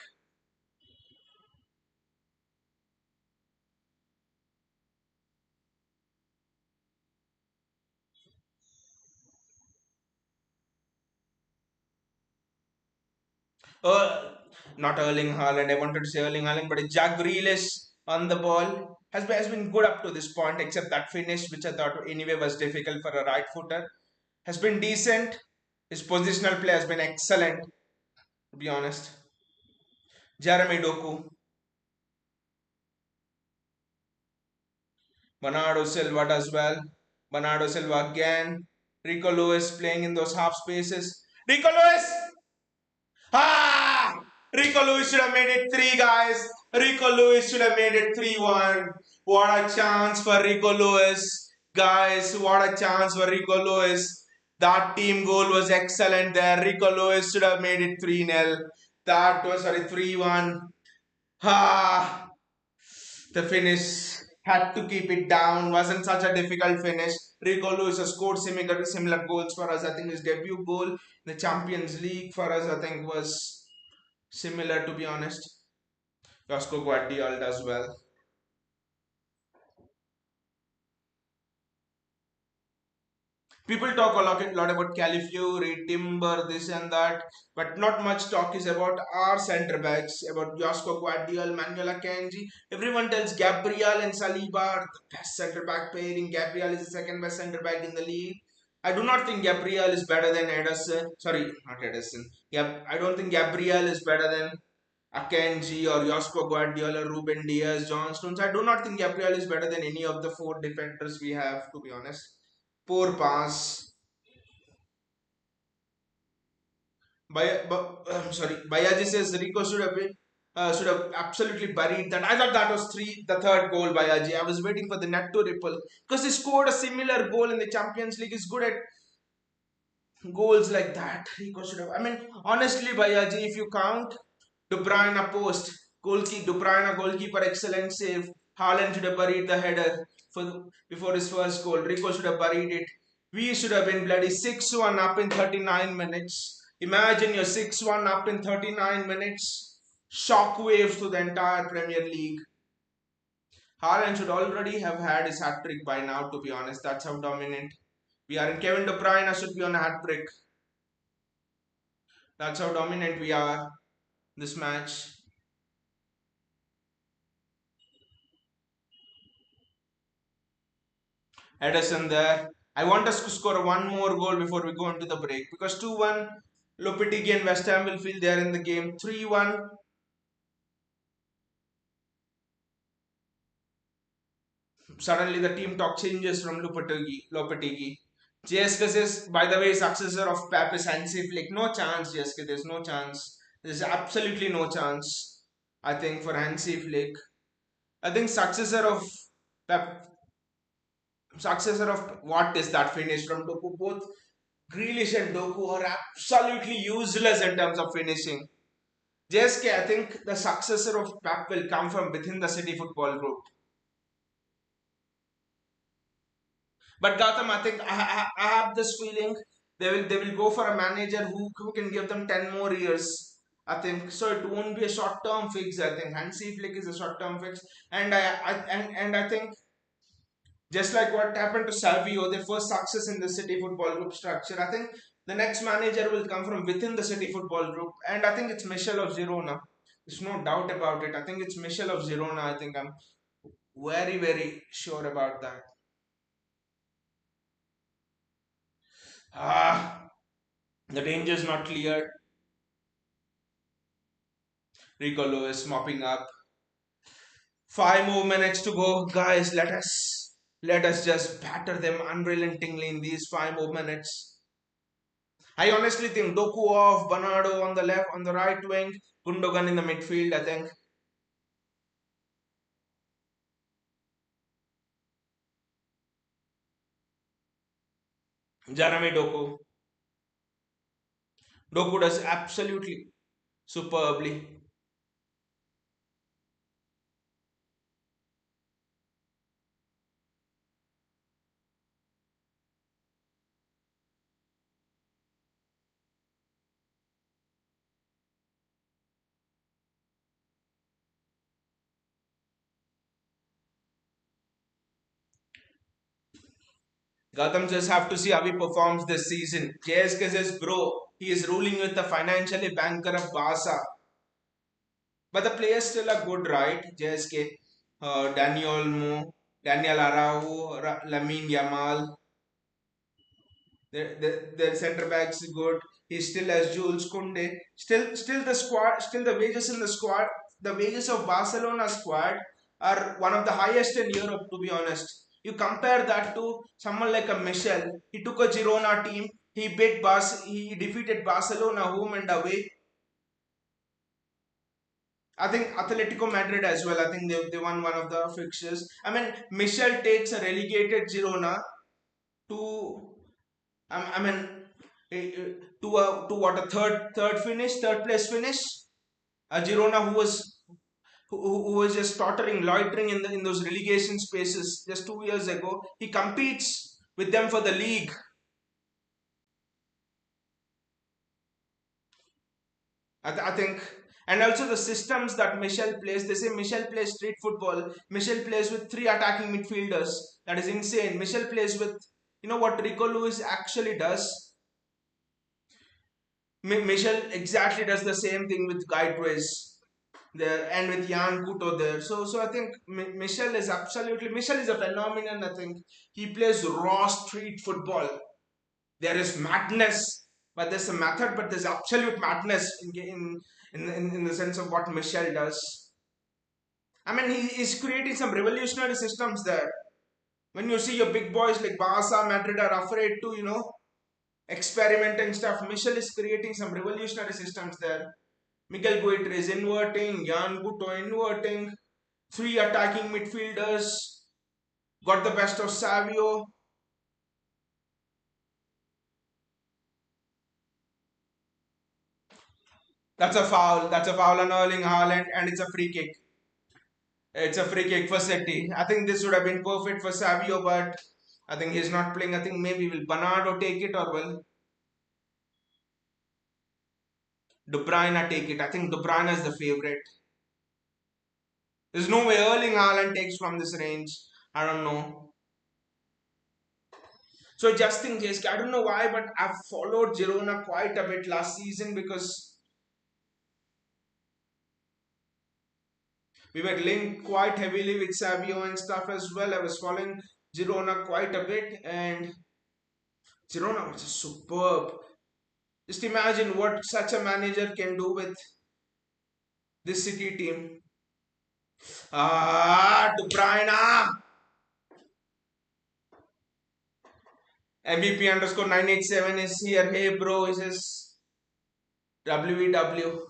Speaker 1: Uh, Not Erling Haaland. I wanted to say Erling Haaland, but Jack Grealish on the ball has been good up to this point, except that finish, which I thought anyway was difficult for a right footer, has been decent. His positional play has been excellent, to be honest. Jeremy Doku, Bernardo Silva does well. Bernardo Silva again. Rico Lewis playing in those half spaces. Rico Lewis! Ah! Rico Lewis should have made it 3, guys. Rico Lewis should have made it 3-1. What a chance for Rico Lewis. Guys, what a chance for Rico Lewis. That team goal was excellent there. Rico Lewis should have made it 3-0. That was, sorry, 3-1. Ah, the finish had to keep it down. Wasn't such a difficult finish. Rico Lewis has scored similar goals for us. I think his debut goal in the Champions League for us, I think, was similar, to be honest. Josko Guardiola does well. People talk a lot about Califury, Timber, this and that, but not much talk is about our centre backs, about Josko Guardiola, Manuel Akanji. Everyone tells Gabriel and Saliba are the best centre back pairing. Gabriel is the second best centre back in the league. I do not think Gabriel is better than Ederson. Sorry, not Ederson. Yep, I don't think Gabriel is better than Akanji or Josko Guardiola, Ruben Diaz, John Stones. I do not think Gabriel is better than any of the 4 defenders we have, to be honest. Poor pass. Sorry, Bayaji says Rico should have absolutely buried that. I thought that was the third goal Bayaji. I was waiting for the net to ripple because he scored a similar goal in the Champions League. He's good at goals like that. Rico should have. I mean, honestly, Bayaji, if you count De Bruyne post, De Bruyne goalkeeper, excellent save. Haaland should have buried the header before his first goal. Rico should have buried it. We should have been bloody 6-1 up in 39 minutes. Imagine you're 6-1 up in 39 minutes. Shockwaves to the entire Premier League. Haaland should already have had his hat trick by now, to be honest. That's how dominant we are. And Kevin De Bruyne should be on a hat trick. That's how dominant we are this match. Edison there. I want us to score one more goal before we go into the break because 2-1, Lopetegui and West Ham will feel they are in the game. 3-1. Suddenly the team talk changes from Lopetegui. JSK says, by the way, successor of Pep is Hansi Flick. No chance, JSK. There's no chance. There's absolutely no chance, I think, for Hansi Flick. I think Pep, successor of what is that finish from Doku? Both Grealish and Doku are absolutely useless in terms of finishing. JSK, I think the successor of Pep will come from within the City Football Group. But Gautam, I think I have this feeling they will go for a manager who can give them 10 more years. I think so. It won't be a short-term fix. I think Hansi Flick is a short-term fix, and I think just like what happened to Salvio, their first success in the City Football Group structure. I think the next manager will come from within the City Football Group, and I think it's Michel of Girona. There's no doubt about it. I think it's Michel of Girona. I think I'm very sure about that. Ah, the danger's not cleared. Rico Lewis mopping up. 5 more minutes to go, guys. Let us just batter them unrelentingly in these 5 more minutes. I honestly think Doku off, Bernardo on the left, on the right wing, Gundogan in the midfield. I think Jeremy Doku does absolutely superbly. Gotham just have to see how he performs this season. JSK says, bro, he is ruling with the financially bankrupt Barca. But the players still are good, right? JSK, Daniel Mo, Daniel Araujo, Lamine Yamal. Their centre backs is good. He still has Jules Kunde. Still the squad. Still the wages in the squad. The wages of Barcelona squad are one of the highest in Europe. To be honest, you compare that to someone like a Michel. He took a Girona team. He beat He defeated Barcelona home and away. I think Atletico Madrid as well. I think they won one of the fixtures. I mean, Michel takes a relegated Girona to I mean, to what a third place finish. A Girona who was just tottering, loitering in those relegation spaces just 2 years ago. He competes with them for the league. I think, and also the systems that Michel plays. They say Michel plays street football. Michel plays with three attacking midfielders. That is insane. Michel plays with, you know what Rico Lewis actually does. Michel exactly does the same thing with Gaitways there and with Jan Kuto there. So I think Michel is a phenomenon. I think he plays raw street football. There is madness, but there's a method, but there's absolute madness in the sense of what Michel does. I mean, he is creating some revolutionary systems there. When you see your big boys like Barca, Madrid are afraid to experimenting stuff. Michel is creating some revolutionary systems there. Miguel Guiter is inverting, Jan Guto inverting, three attacking midfielders, got the best of Savio. That's a foul. That's a foul on Erling Haaland, and it's a free kick. It's a free kick for City. I think this would have been perfect for Savio, but I think he's not playing. I think maybe will Bernardo take it or will De Bruyne take it. I think De Bruyne is the favorite. There's no way Erling Haaland takes from this range. I don't know. So just in case, I don't know why, but I've followed Girona quite a bit last season because we were linked quite heavily with Savio and stuff as well. I was following Girona quite a bit, and Girona was just superb. Just imagine what such a manager can do with this City team. De Bruyne! MVP underscore 987 is here. Hey bro, he says WEW.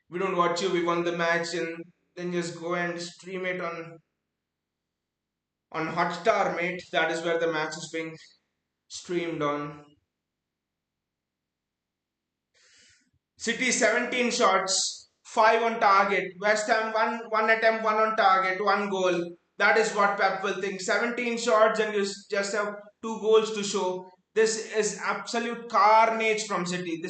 Speaker 1: We don't watch you, we won the match, and then just go and stream it on Hotstar, mate. That is where the match is being streamed on. City 17 shots, 5 on target. West Ham one attempt, 1 on target, 1 goal. That is what Pep will think. 17 shots and you just have 2 goals to show. This is absolute carnage from City.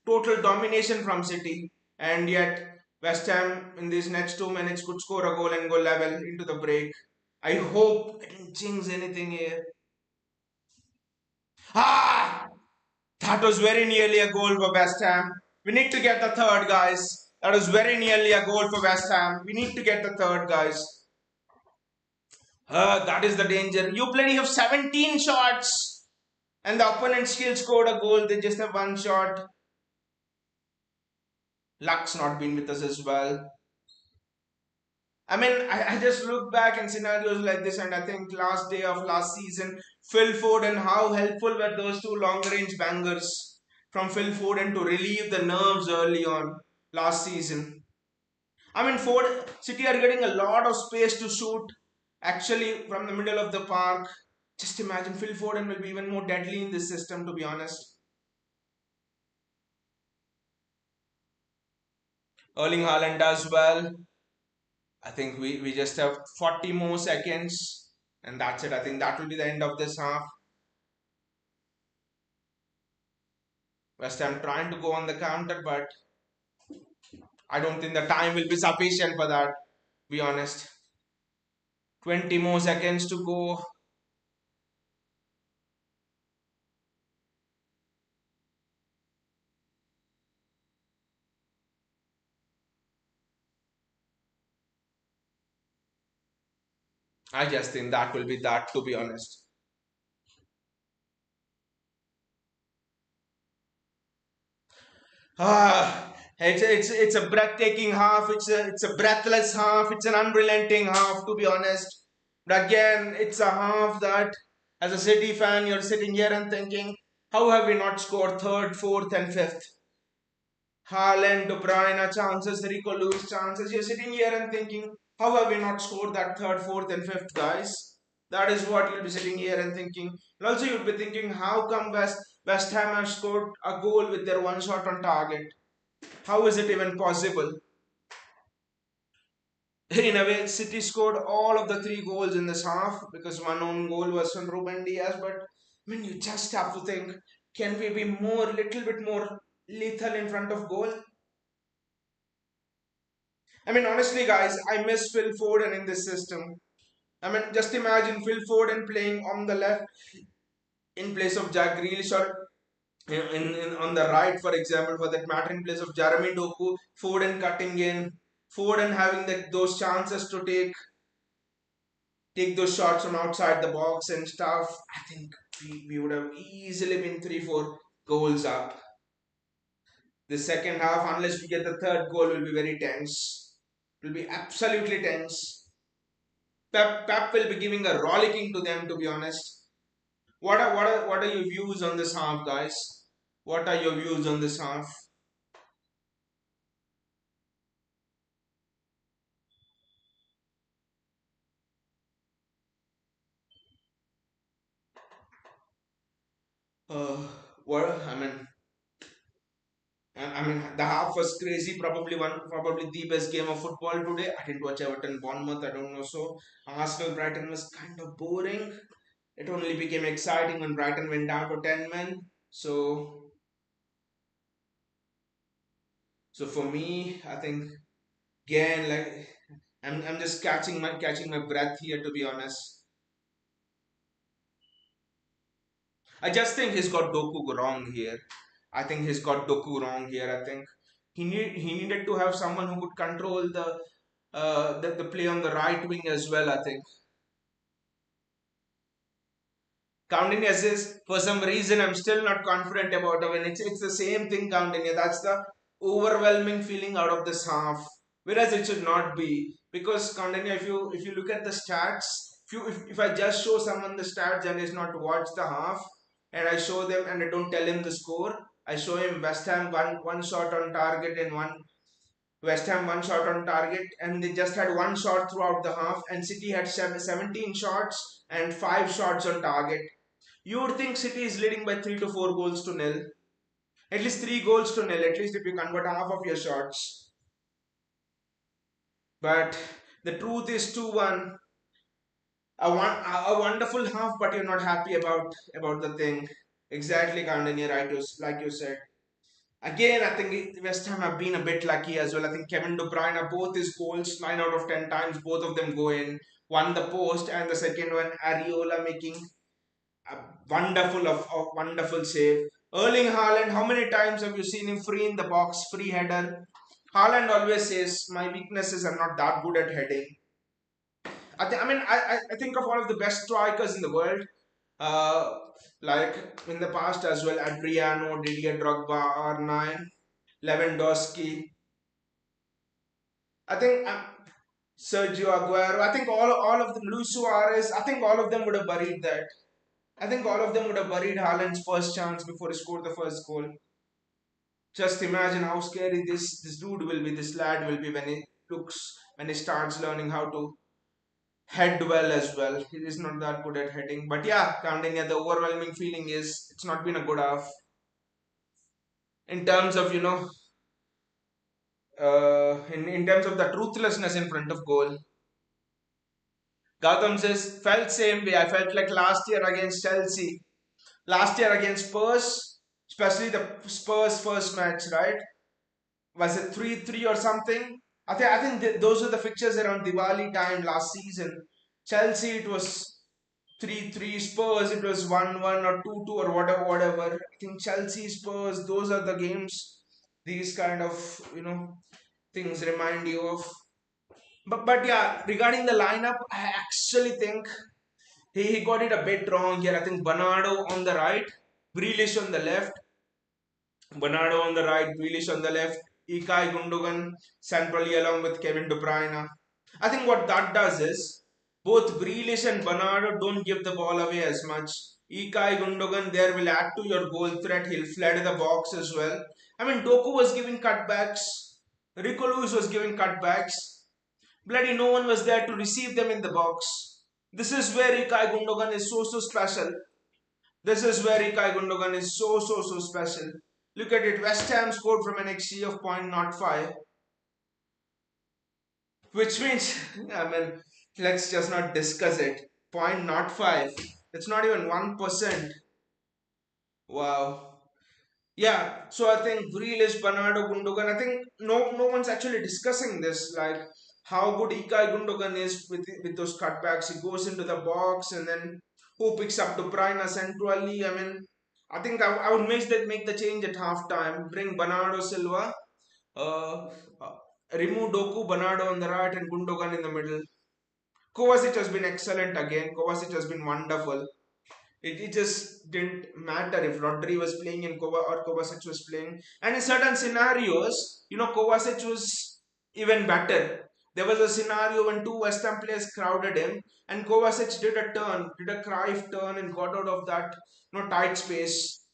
Speaker 1: total domination from City, and yet West Ham in these next 2 minutes could score a goal and go level into the break. I hope I didn't jinx anything here. Ah! That was very nearly a goal for West Ham. We need to get the third, guys. That was very nearly a goal for West Ham. We need to get the third, guys. That is the danger. You plenty have 17 shots, and the opponent still scored a goal. They just have one shot. Luck's not been with us as well. I mean, I just look back in scenarios like this, and I think last day of last season, Phil Foden, how helpful were those two long range bangers from Phil Foden to relieve the nerves early on last season. I mean, Ford City are getting a lot of space to shoot actually from the middle of the park. Just imagine Phil Foden will be even more deadly in this system, to be honest. Erling Haaland does well. I think we just have 40 more seconds and that's it. I think that will be the end of this half. West Ham trying to go on the counter, but I don't think the time will be sufficient for that, be honest. 20 more seconds to go. I just think that will be that, to be honest. It's a breathtaking half. It's a breathless half. It's an unrelenting half, to be honest. But again, it's a half that, as a City fan, you're sitting here and thinking, how have we not scored third, fourth, and fifth? Haaland, De Bruyne chances, Rico Lewis chances. You're sitting here and thinking, how have we not scored that third, fourth, and fifth, guys? That is what you'll be sitting here and thinking. And also, you'll be thinking, how come West Ham have scored a goal with their one shot on target? How is it even possible? In a way, City scored all of the three goals in this half because one own goal was from Ruben Diaz. But I mean, you just have to think: can we be little bit more lethal in front of goal? I mean, honestly, guys, I miss Phil Foden in this system. I mean, just imagine Phil Foden playing on the left in place of Jack Grealish, or on the right, for example, for that matter, in place of Jeremy Doku, Foden cutting in, Foden having those chances to take those shots from outside the box and stuff. I think we would have easily been 3-4 goals up. The second half, unless we get the third goal, will be very tense. It will be absolutely tense. Pep will be giving a rollicking to them, to be honest. What are your views on this half, guys? What are your views on this half? Uh, what I mean, the half was crazy. Probably the best game of football today. I didn't watch Everton Bournemouth. I don't know. So Arsenal Brighton was kind of boring. It only became exciting when Brighton went down to 10 men. So for me, I think again, like I'm just catching my breath here, to be honest. I just think he's got Doku wrong here. I think he's got Doku wrong here. I think he needed to have someone who could control the play on the right wing as well. I think counting assists, for some reason I'm still not confident about it. And it's the same thing counting. That's the overwhelming feeling out of this half. Whereas it should not be, because counting, if you look at the stats, if I just show someone the stats and he's not watched the half, and I show them and I don't tell him the score, I show him West Ham one shot on target and West Ham one shot on target, and they just had one shot throughout the half, and City had 17 shots and 5 shots on target. You would think City is leading by 3 to 4 goals to nil. At least 3 goals to nil, at least if you convert half of your shots. But the truth is 2-1. A wonderful half, but you're not happy about the thing. Exactly, Kandanya, right? Like you said. Again, I think West Ham have been a bit lucky as well. I think Kevin De Bruyne, both his goals, 9 out of 10 times, both of them go in. One the post, and the second one, Areola making a wonderful save. Erling Haaland, how many times have you seen him free in the box, free header? Haaland always says, my weaknesses are not that good at heading. I think of one of the best strikers in the world, uh, like in the past as well, Adriano, Didier Drogba, R9, Lewandowski. I think Sergio Aguero. I think all of them, Luis Suarez. I think all of them would have buried that. I think all of them would have buried Haaland's first chance before he scored the first goal. Just imagine how scary this dude will be, this lad will be when he starts learning how to head well as well. He is not that good at heading. But yeah, counting at the overwhelming feeling is it's not been a good half. In terms of, in terms of the truthlessness in front of goal. Gautam says, felt same way. I felt like last year against Chelsea. Last year against Spurs, especially the Spurs first match, right? Was it 3-3 or something? I think those were the fixtures around Diwali time last season. Chelsea it was 3-3, Spurs it was 1-1 or 2-2 or whatever. I think Chelsea Spurs those are the games these kind of things remind you of. But yeah, regarding the lineup, I actually think he got it a bit wrong here. I think Bernardo on the right, Grealish on the left, Bernardo on the right, Grealish on the left, Ikai Gundogan centrally along with Kevin De Bruyne. I think what that does is both Grealish and Bernardo don't give the ball away as much. Ikai Gundogan there will add to your goal threat. He'll flood the box as well. I mean, Doku was giving cutbacks. Rico Lewis was giving cutbacks. Bloody no one was there to receive them in the box. This is where Ikai Gundogan is so special. This is where Ikai Gundogan is so special. Look at it. West Ham scored from an XG of 0.05, which means, I mean, let's just not discuss it. 0.05. It's not even 1%. Wow. Yeah, so I think Grealish, Bernardo, Gundogan. I think no one's actually discussing this, like how good Ilkay Gundogan is with those cutbacks. He goes into the box and then who picks up De Bruyne centrally. I mean, I think I would make the change at half time. Bring Bernardo Silva, uh, uh, remove Doku, Bernardo on the right, and Gundogan in the middle. Kovacic has been excellent again. Kovacic has been wonderful. It just didn't matter if Rodri was playing in or Kovacic was playing. And in certain scenarios, Kovacic was even better. There was a scenario when two West Ham players crowded him, and Kovacic did a Cruyff turn, and got out of that tight space.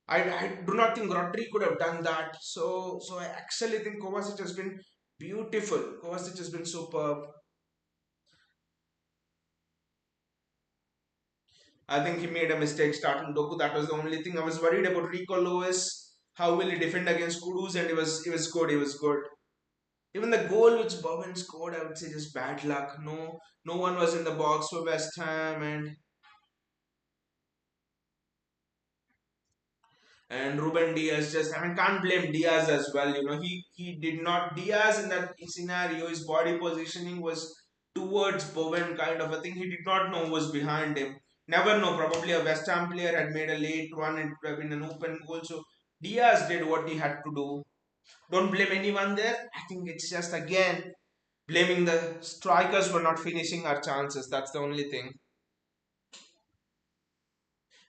Speaker 1: I do not think Rodri could have done that. So I actually think Kovacic has been beautiful. Kovacic has been superb. I think he made a mistake starting Doku. That was the only thing I was worried about. Rico Lewis, how will he defend against Kudus? And he was good. He was good. Even the goal which Bowen scored, I would say just bad luck. No one was in the box for West Ham, and Ruben Diaz just, I mean, can't blame Diaz as well. He did not, Diaz in that scenario, his body positioning was towards Bowen kind of. I think he did not know who was behind him. Never know. Probably a West Ham player had made a late run and would have been an open goal. So Diaz did what he had to do. Don't blame anyone there. I think it's just again blaming the strikers for not finishing our chances. That's the only thing.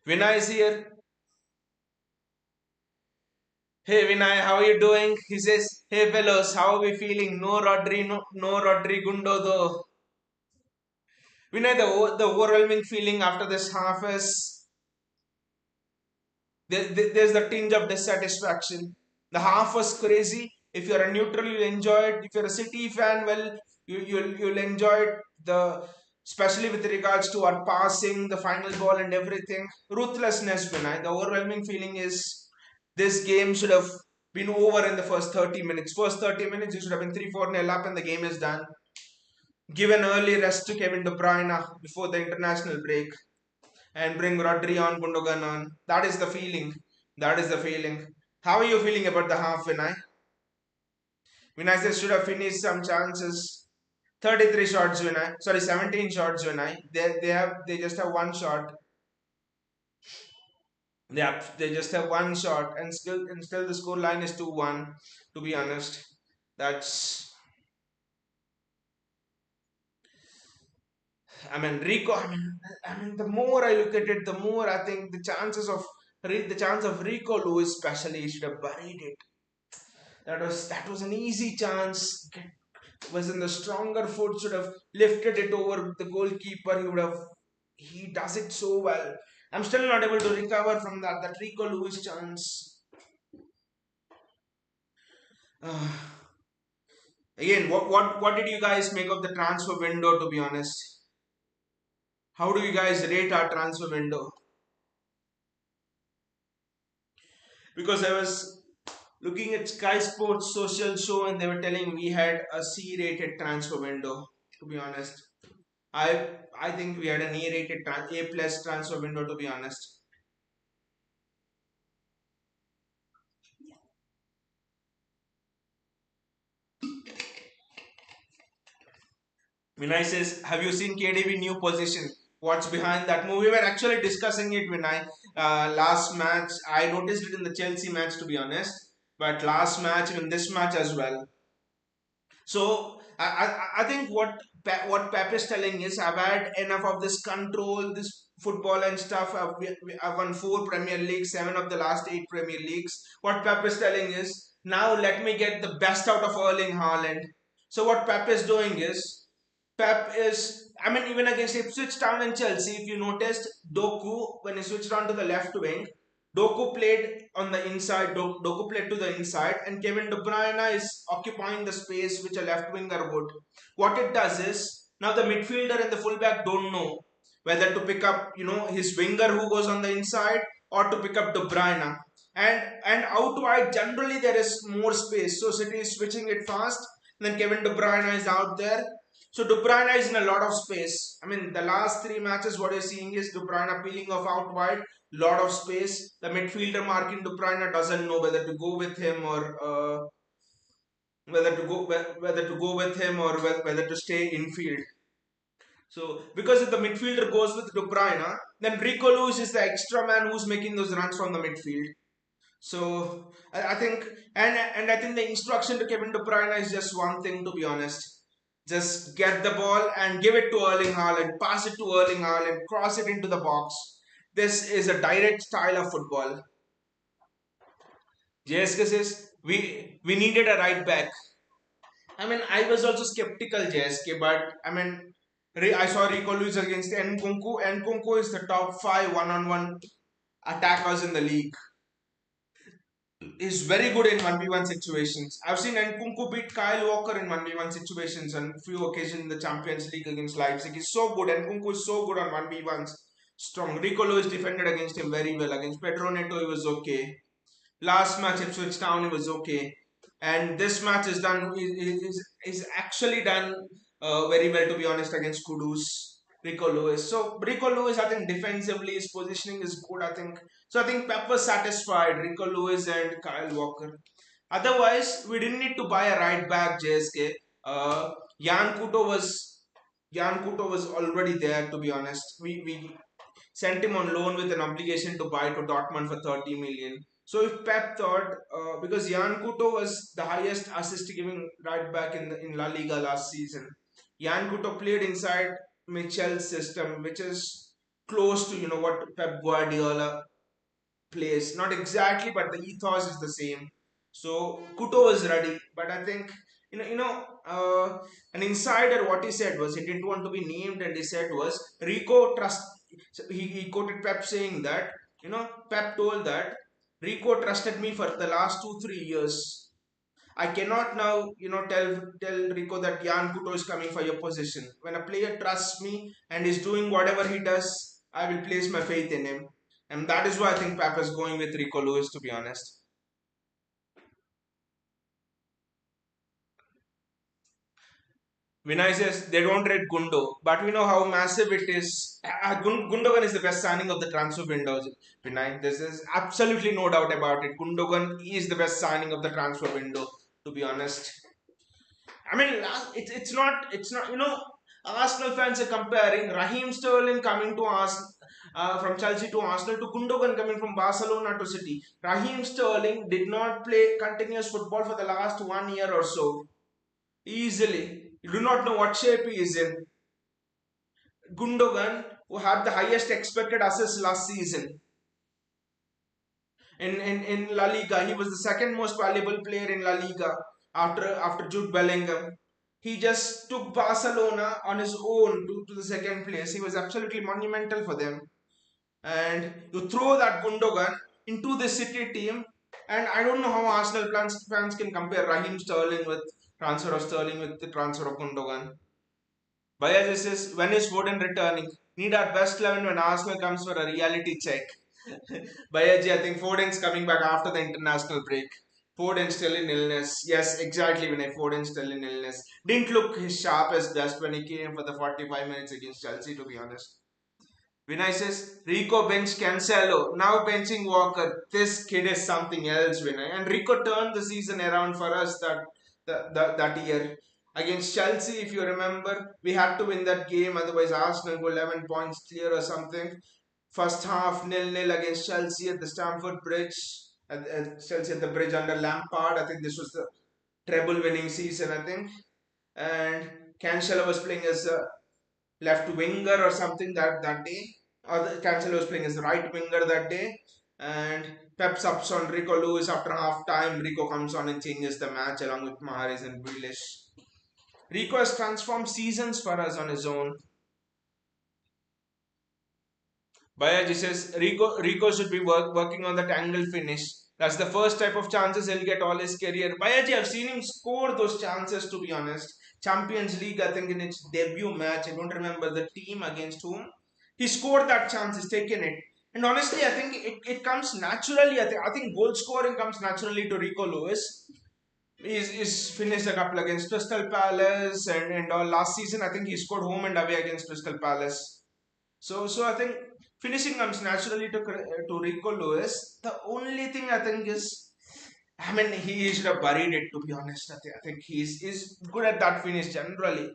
Speaker 1: Vinay is here. Hey Vinay, how are you doing? He says, hey fellows, how are we feeling? No Rodri Gundo though. Vinay, the overwhelming feeling after this half is there's the tinge of dissatisfaction. The half was crazy. If you're a neutral, you'll enjoy it. If you're a City fan, well, you'll enjoy it. Especially with regards to our passing, the final ball, and everything. Ruthlessness, Vinay. The overwhelming feeling is this game should have been over in the first 30 minutes. First 30 minutes, it should have been 3-4 nil up, and the game is done. Give an early rest to Kevin De Bruyne before the international break, and bring Rodri on, Gundogan on. That is the feeling. That is the feeling. How are you feeling about the half, Vinay? Vinay says should have finished some chances. 33 shots, Vinay. Sorry, 17 shots, Vinay. They just have one shot. They just have one shot, and still the score line is 2-1. To be honest, that's Rico. The more I look at it, the more I think the chance of Rico Lewis, especially, should have buried it. That was an easy chance. Was in the stronger foot, should have lifted it over the goalkeeper. He would have. He does it so well. I'm still not able to recover from that Rico Lewis chance. Uh, Again, what did you guys make of the transfer window? To be honest, how do you guys rate our transfer window? Because I was looking at Sky Sports social show and they were telling we had a C-rated transfer window. To be honest, I think we had an A-rated A plus transfer window. To be honest, Vinay says, have you seen KDB new position? What's behind that move? We were actually discussing it, Vinay. Last match, I noticed it in the Chelsea match, to be honest. But last match, in this match as well. So I think what Pep is telling is I've had enough of this control, this football and stuff. I've won 4 Premier Leagues, 7 of the last 8 Premier Leagues. What Pep is telling is now let me get the best out of Erling Haaland. So what Pep is doing is even against Ipswich Town and Chelsea, if you noticed, Doku, when he switched on to the left wing, Doku played on the inside, Doku played to the inside, and Kevin De Bruyne is occupying the space which a left winger would. What it does is, now the midfielder and the fullback don't know whether to pick up, his winger who goes on the inside or to pick up De Bruyne. And out wide, generally there is more space. So City is switching it fast. Then Kevin De Bruyne is out there. So De Bruyne is in a lot of space. The last 3 matches, what you're seeing is De Bruyne peeling off out wide, lot of space. The midfielder marking De Bruyne doesn't know whether to go with him or whether to stay infield. So because if the midfielder goes with De Bruyne, then Rico Lewis is the extra man who's making those runs from the midfield. So I think and I think the instruction to Kevin De Bruyne is just one thing, to be honest. Just get the ball and give it to Erling Haaland, pass it to Erling Haaland, cross it into the box. This is a direct style of football. JSK says we needed a right back. I was also skeptical, JSK, but I saw Rico Lewis against Nkunku. Nkunku is the top 5 one-on-one attackers in the league. Is very good in 1v1 situations. I've seen Nkunku beat Kyle Walker in 1v1 situations on few occasions in the Champions League against Leipzig. He's so good. Nkunku is so good on 1v1s. Strong. Rico Lewis defended against him very well. Against Pedro Neto, he was okay. Last match, Ipswich Town, he was okay. And this match is actually done very well, to be honest, against Kudus. Rico Lewis. So Rico Lewis, I think defensively his positioning is good. I think Pep was satisfied. Rico Lewis and Kyle Walker. Otherwise, we didn't need to buy a right back. JSK. Uh, Jan Kuto was Jan Kuto was already there. To be honest, we sent him on loan with an obligation to buy to Dortmund for 30 million. So if Pep thought, because Jan Kuto was the highest assist giving right back in La Liga last season, Jan Kuto played inside Michel's system, which is close to what Pep Guardiola plays. Not exactly, but the ethos is the same. So Kuto was ready, but I think an insider what he said was he didn't want to be named, and he said was Rico trust. So he quoted Pep saying that Pep told that Rico trusted me for the last 2 3 years. I cannot now, tell Rico that Jan Kuto is coming for your position. When a player trusts me and is doing whatever he does, I will place my faith in him. And that is why I think Pep is going with Rico Lewis, to be honest. Vinay says they don't rate Gundo, but we know how massive it is. Gundogan is the best signing of the transfer window. Vinay, this is absolutely no doubt about it. Gundogan is the best signing of the transfer window. To be honest, I mean, it's not. Arsenal fans are comparing Raheem Sterling coming to us from Chelsea to Arsenal to Gundogan coming from Barcelona to City. Raheem Sterling did not play continuous football for the last 1 year or so. Easily, you do not know what shape he is in. Gundogan, who had the highest expected assists last season in La Liga, he was the second most valuable player in La Liga after Jude Bellingham. He just took Barcelona on his own to the second place. He was absolutely monumental for them. And you throw that Gundogan into the City team, and I don't know how Arsenal fans can compare Raheem Sterling with transfer of Sterling with the transfer of Gundogan. Baya says, when is Foden returning? Need our best 11 when Arsenal comes for a reality check. Bayaji, I think Foden's coming back after the international break. Foden still in illness. Yes, exactly, Vinay. Foden still in illness. Didn't look his sharpest just when he came for the 45 minutes against Chelsea, to be honest. Vinay says, Rico bench Cancelo. Now benching Walker. This kid is something else, Vinay. And Rico turned the season around for us that year. Against Chelsea, if you remember, we had to win that game, otherwise Arsenal were 11 points clear or something. First half nil-nil against Chelsea at the Stamford Bridge. At Chelsea at the bridge under Lampard. I think this was the treble winning season, I think. And Cancelo was playing as a left winger or something that day. Or Cancelo was playing as a right winger that day. And Pep subs on Rico Lewis after half time. Rico comes on and changes the match along with Mahrez and Grealish. Rico has transformed seasons for us on his own. Bayaji says Rico should be working on that angle finish. That's the first type of chances he'll get all his career. Bayaji, I've seen him score those chances, to be honest. Champions League, I think in its debut match, I don't remember the team against whom. He scored that chance, he's taken it. And honestly, I think it comes naturally. I think goal scoring comes naturally to Rico Lewis. He's finished a couple against Crystal Palace and all. Last season, I think he scored home and away against Crystal Palace. So I think finishing comes naturally to Rico Lewis. The only thing I think is, I mean, he should have buried it. To be honest, I think he's good at that finish generally.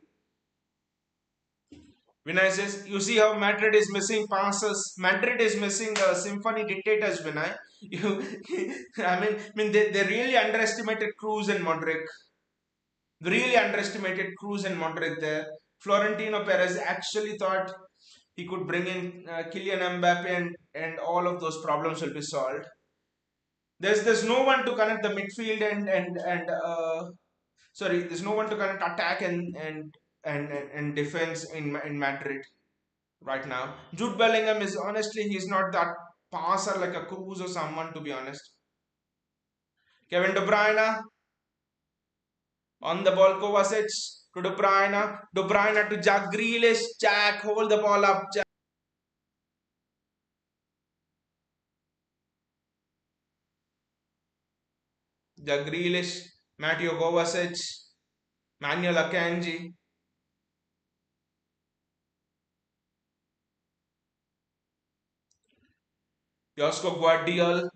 Speaker 1: Vinay says, you see how Madrid is missing passes. Madrid is missing symphony dictators. Vinay, you, they really underestimated Cruz and Modric. Really underestimated Cruz and Modric there. Florentino Perez actually thought he could bring in Kylian Mbappe and all of those problems will be solved. There's no one to connect the midfield and sorry, there's no one to connect attack and defense in Madrid right now. Jude Bellingham is honestly he's not that passer like a Cruz or someone, to be honest. Kevin De Bruyne on the ball, Kovacic to De Bruyne to Jack Grealish. Jack, hold the ball up. Jack Grealish, Mateo Kovacic, Manuel Akanji. Josko Guardiola,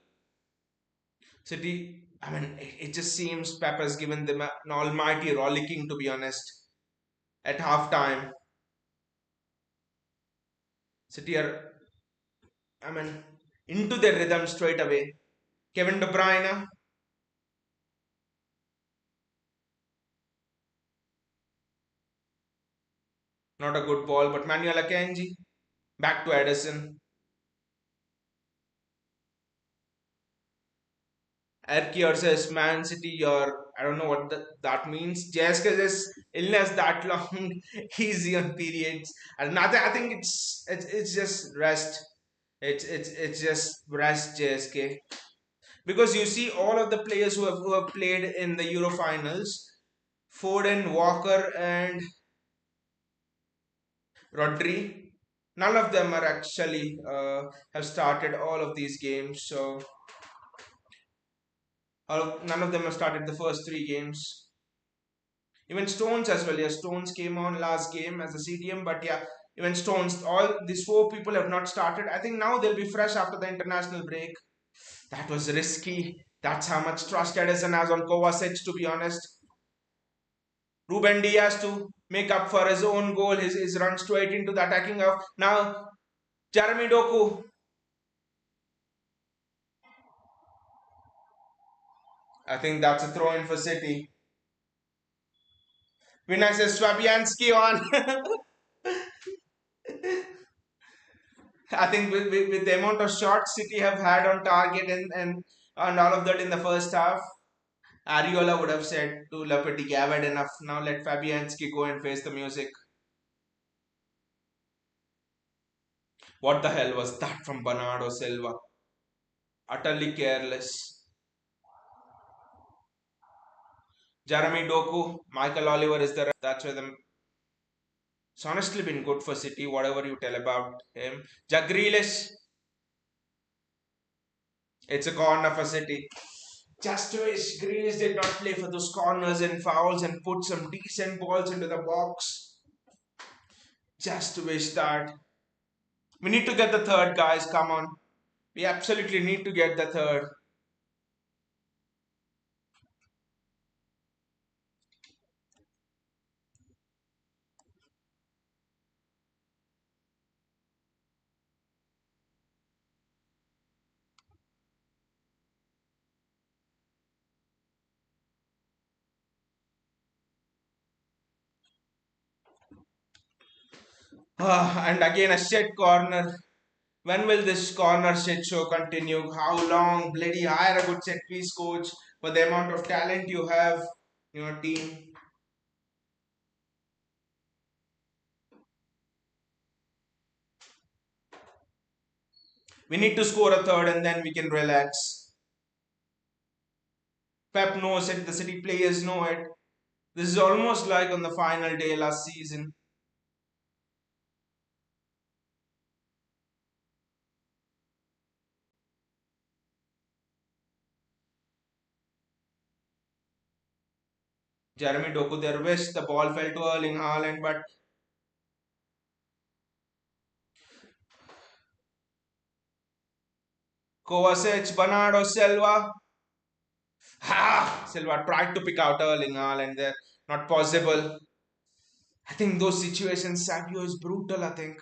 Speaker 1: City. I mean, it just seems Pep has given them an almighty rollicking, to be honest. At half time, City are, I mean, into their rhythm straight away. Kevin De Bruyne, not a good ball, but Manuel Akanji, back to Edison. Erkier says Man City or I don't know what that means. JSK says illness that long, easy on periods. And nothing. I think it's just rest. It's just rest, JSK. Because you see all of the players who have played in the Euro finals, Foden, Walker, and Rodri. None of them are actually have started all of these games. So none of them have started the first three games. Even Stones as well. Yeah, Stones came on last game as a CDM, but yeah, even Stones. All these four people have not started. I think now they'll be fresh after the international break. That was risky. That's how much trust Edison has on Kovacic, to be honest. Ruben Diaz to make up for his own goal. His run straight into the attacking half. Now, Jeremy Doku. I think that's a throw in for City. Vinay says Swabianski on. I think with the amount of shots City have had on target and all of that in the first half, Ariola would have said to Lapeti, gathered enough. Now let Fabianski go and face the music. What the hell was that from Bernardo Silva? Utterly careless. Jeremy Doku, Michael Oliver is the ref. That's where the. It's honestly been good for City, whatever you tell about him. Jack Grealish, it's a corner for City. Just wish Grealish did not play for those corners and fouls and put some decent balls into the box. Just wish that. We need to get the third, guys. Come on. We absolutely need to get the third. And again, a shit corner. When will this corner shit show continue? How long? Bloody hire a good set piece coach for the amount of talent you have in your team. We need to score a third and then we can relax. Pep knows it, the City players know it. This is almost like on the final day last season. Jeremy Doku there wished the ball fell to Erling Haaland, but Kovacic, Bernardo Silva. Ha! Silva tried to pick out Erling Haaland there. Not possible. I think those situations, Savio is brutal, I think.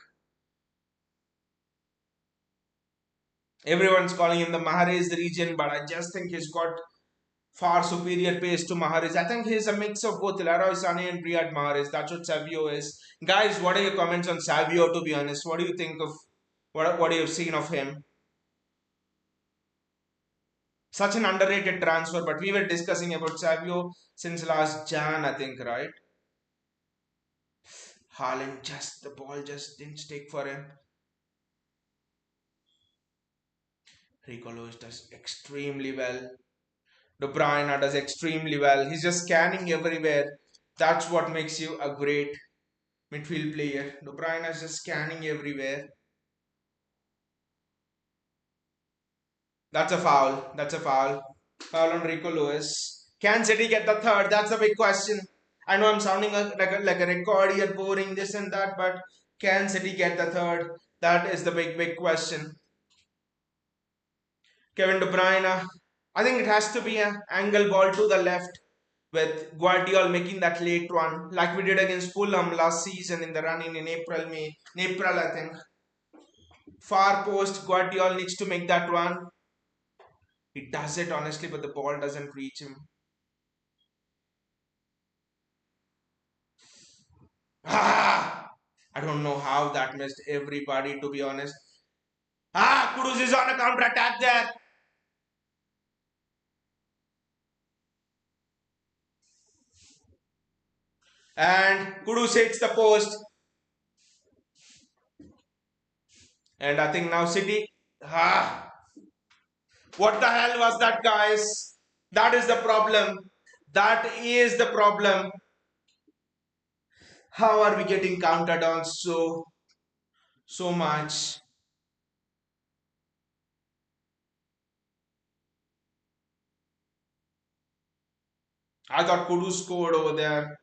Speaker 1: Everyone's calling him the Mahrez region, but I just think he's got far superior pace to Mahrez. I think he's a mix of both Leroy Sané and Riyad Mahrez. That's what Savio is. Guys, what are your comments on Savio, to be honest? What do you think of what you've seen of him? Such an underrated transfer, but we were discussing about Savio since last Jan, I think, right? Haaland just, the ball just didn't stick for him. Rico Lewis does extremely well. De Bruyne does extremely well. He's just scanning everywhere. That's what makes you a great midfield player. De Bruyne is just scanning everywhere. That's a foul. That's a foul. Foul on Rico Lewis. Can City get the third? That's a big question. I know I'm sounding like a record here, boring this and that, but can City get the third? That is the big question. Kevin De Bruyne. I think it has to be an angle ball to the left with Guardiola making that late one, like we did against Fulham last season in the running in April, May. In April, I think. Far post, Guardiola needs to make that one. He does it honestly, but the ball doesn't reach him. Ah! I don't know how that missed everybody, to be honest. Ah! Kudus is on a counter attack there. And Kudus hits the post. And I think now City. Ah! What the hell was that, guys? That is the problem. That is the problem. How are we getting countered on so much? I thought Kudu scored over there.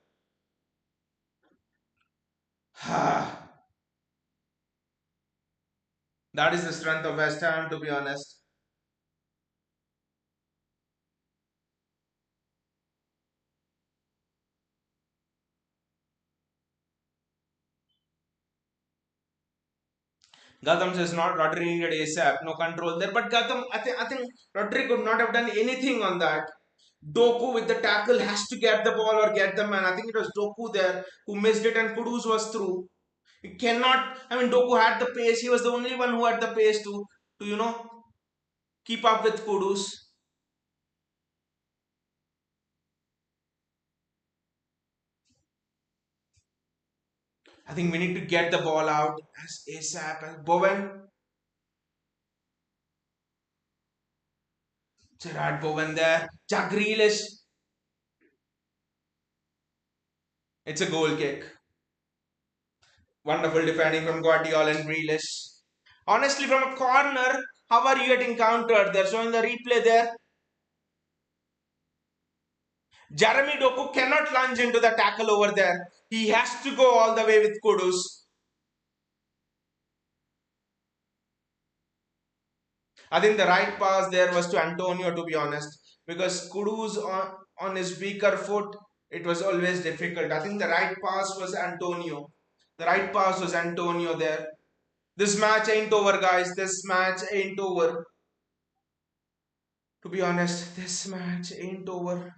Speaker 1: That is the strength of West Ham, to be honest. Gotham says not Rodri needed ASAP, no control there. But Gotham, I think Rodri could not have done anything on that. Doku with the tackle has to get the ball or get the man. I think it was Doku there who missed it and Kudus was through. You cannot. I mean, Doku had the pace. He was the only one who had the pace to keep up with Kudus. I think we need to get the ball out as ASAP. As Bowen, Gerard Bowen there. Jack Grealish. It's a goal kick. Wonderful defending from Guardiola and Grealish. Honestly, from a corner, how are you getting countered? They're showing the replay there. Jeremy Doku cannot lunge into the tackle over there. He has to go all the way with Kudus. I think the right pass there was to Antonio, to be honest, because Kudus on his weaker foot, it was always difficult. I think the right pass was Antonio. The right pass was Antonio there. This match ain't over, guys. This match ain't over. To be honest, this match ain't over.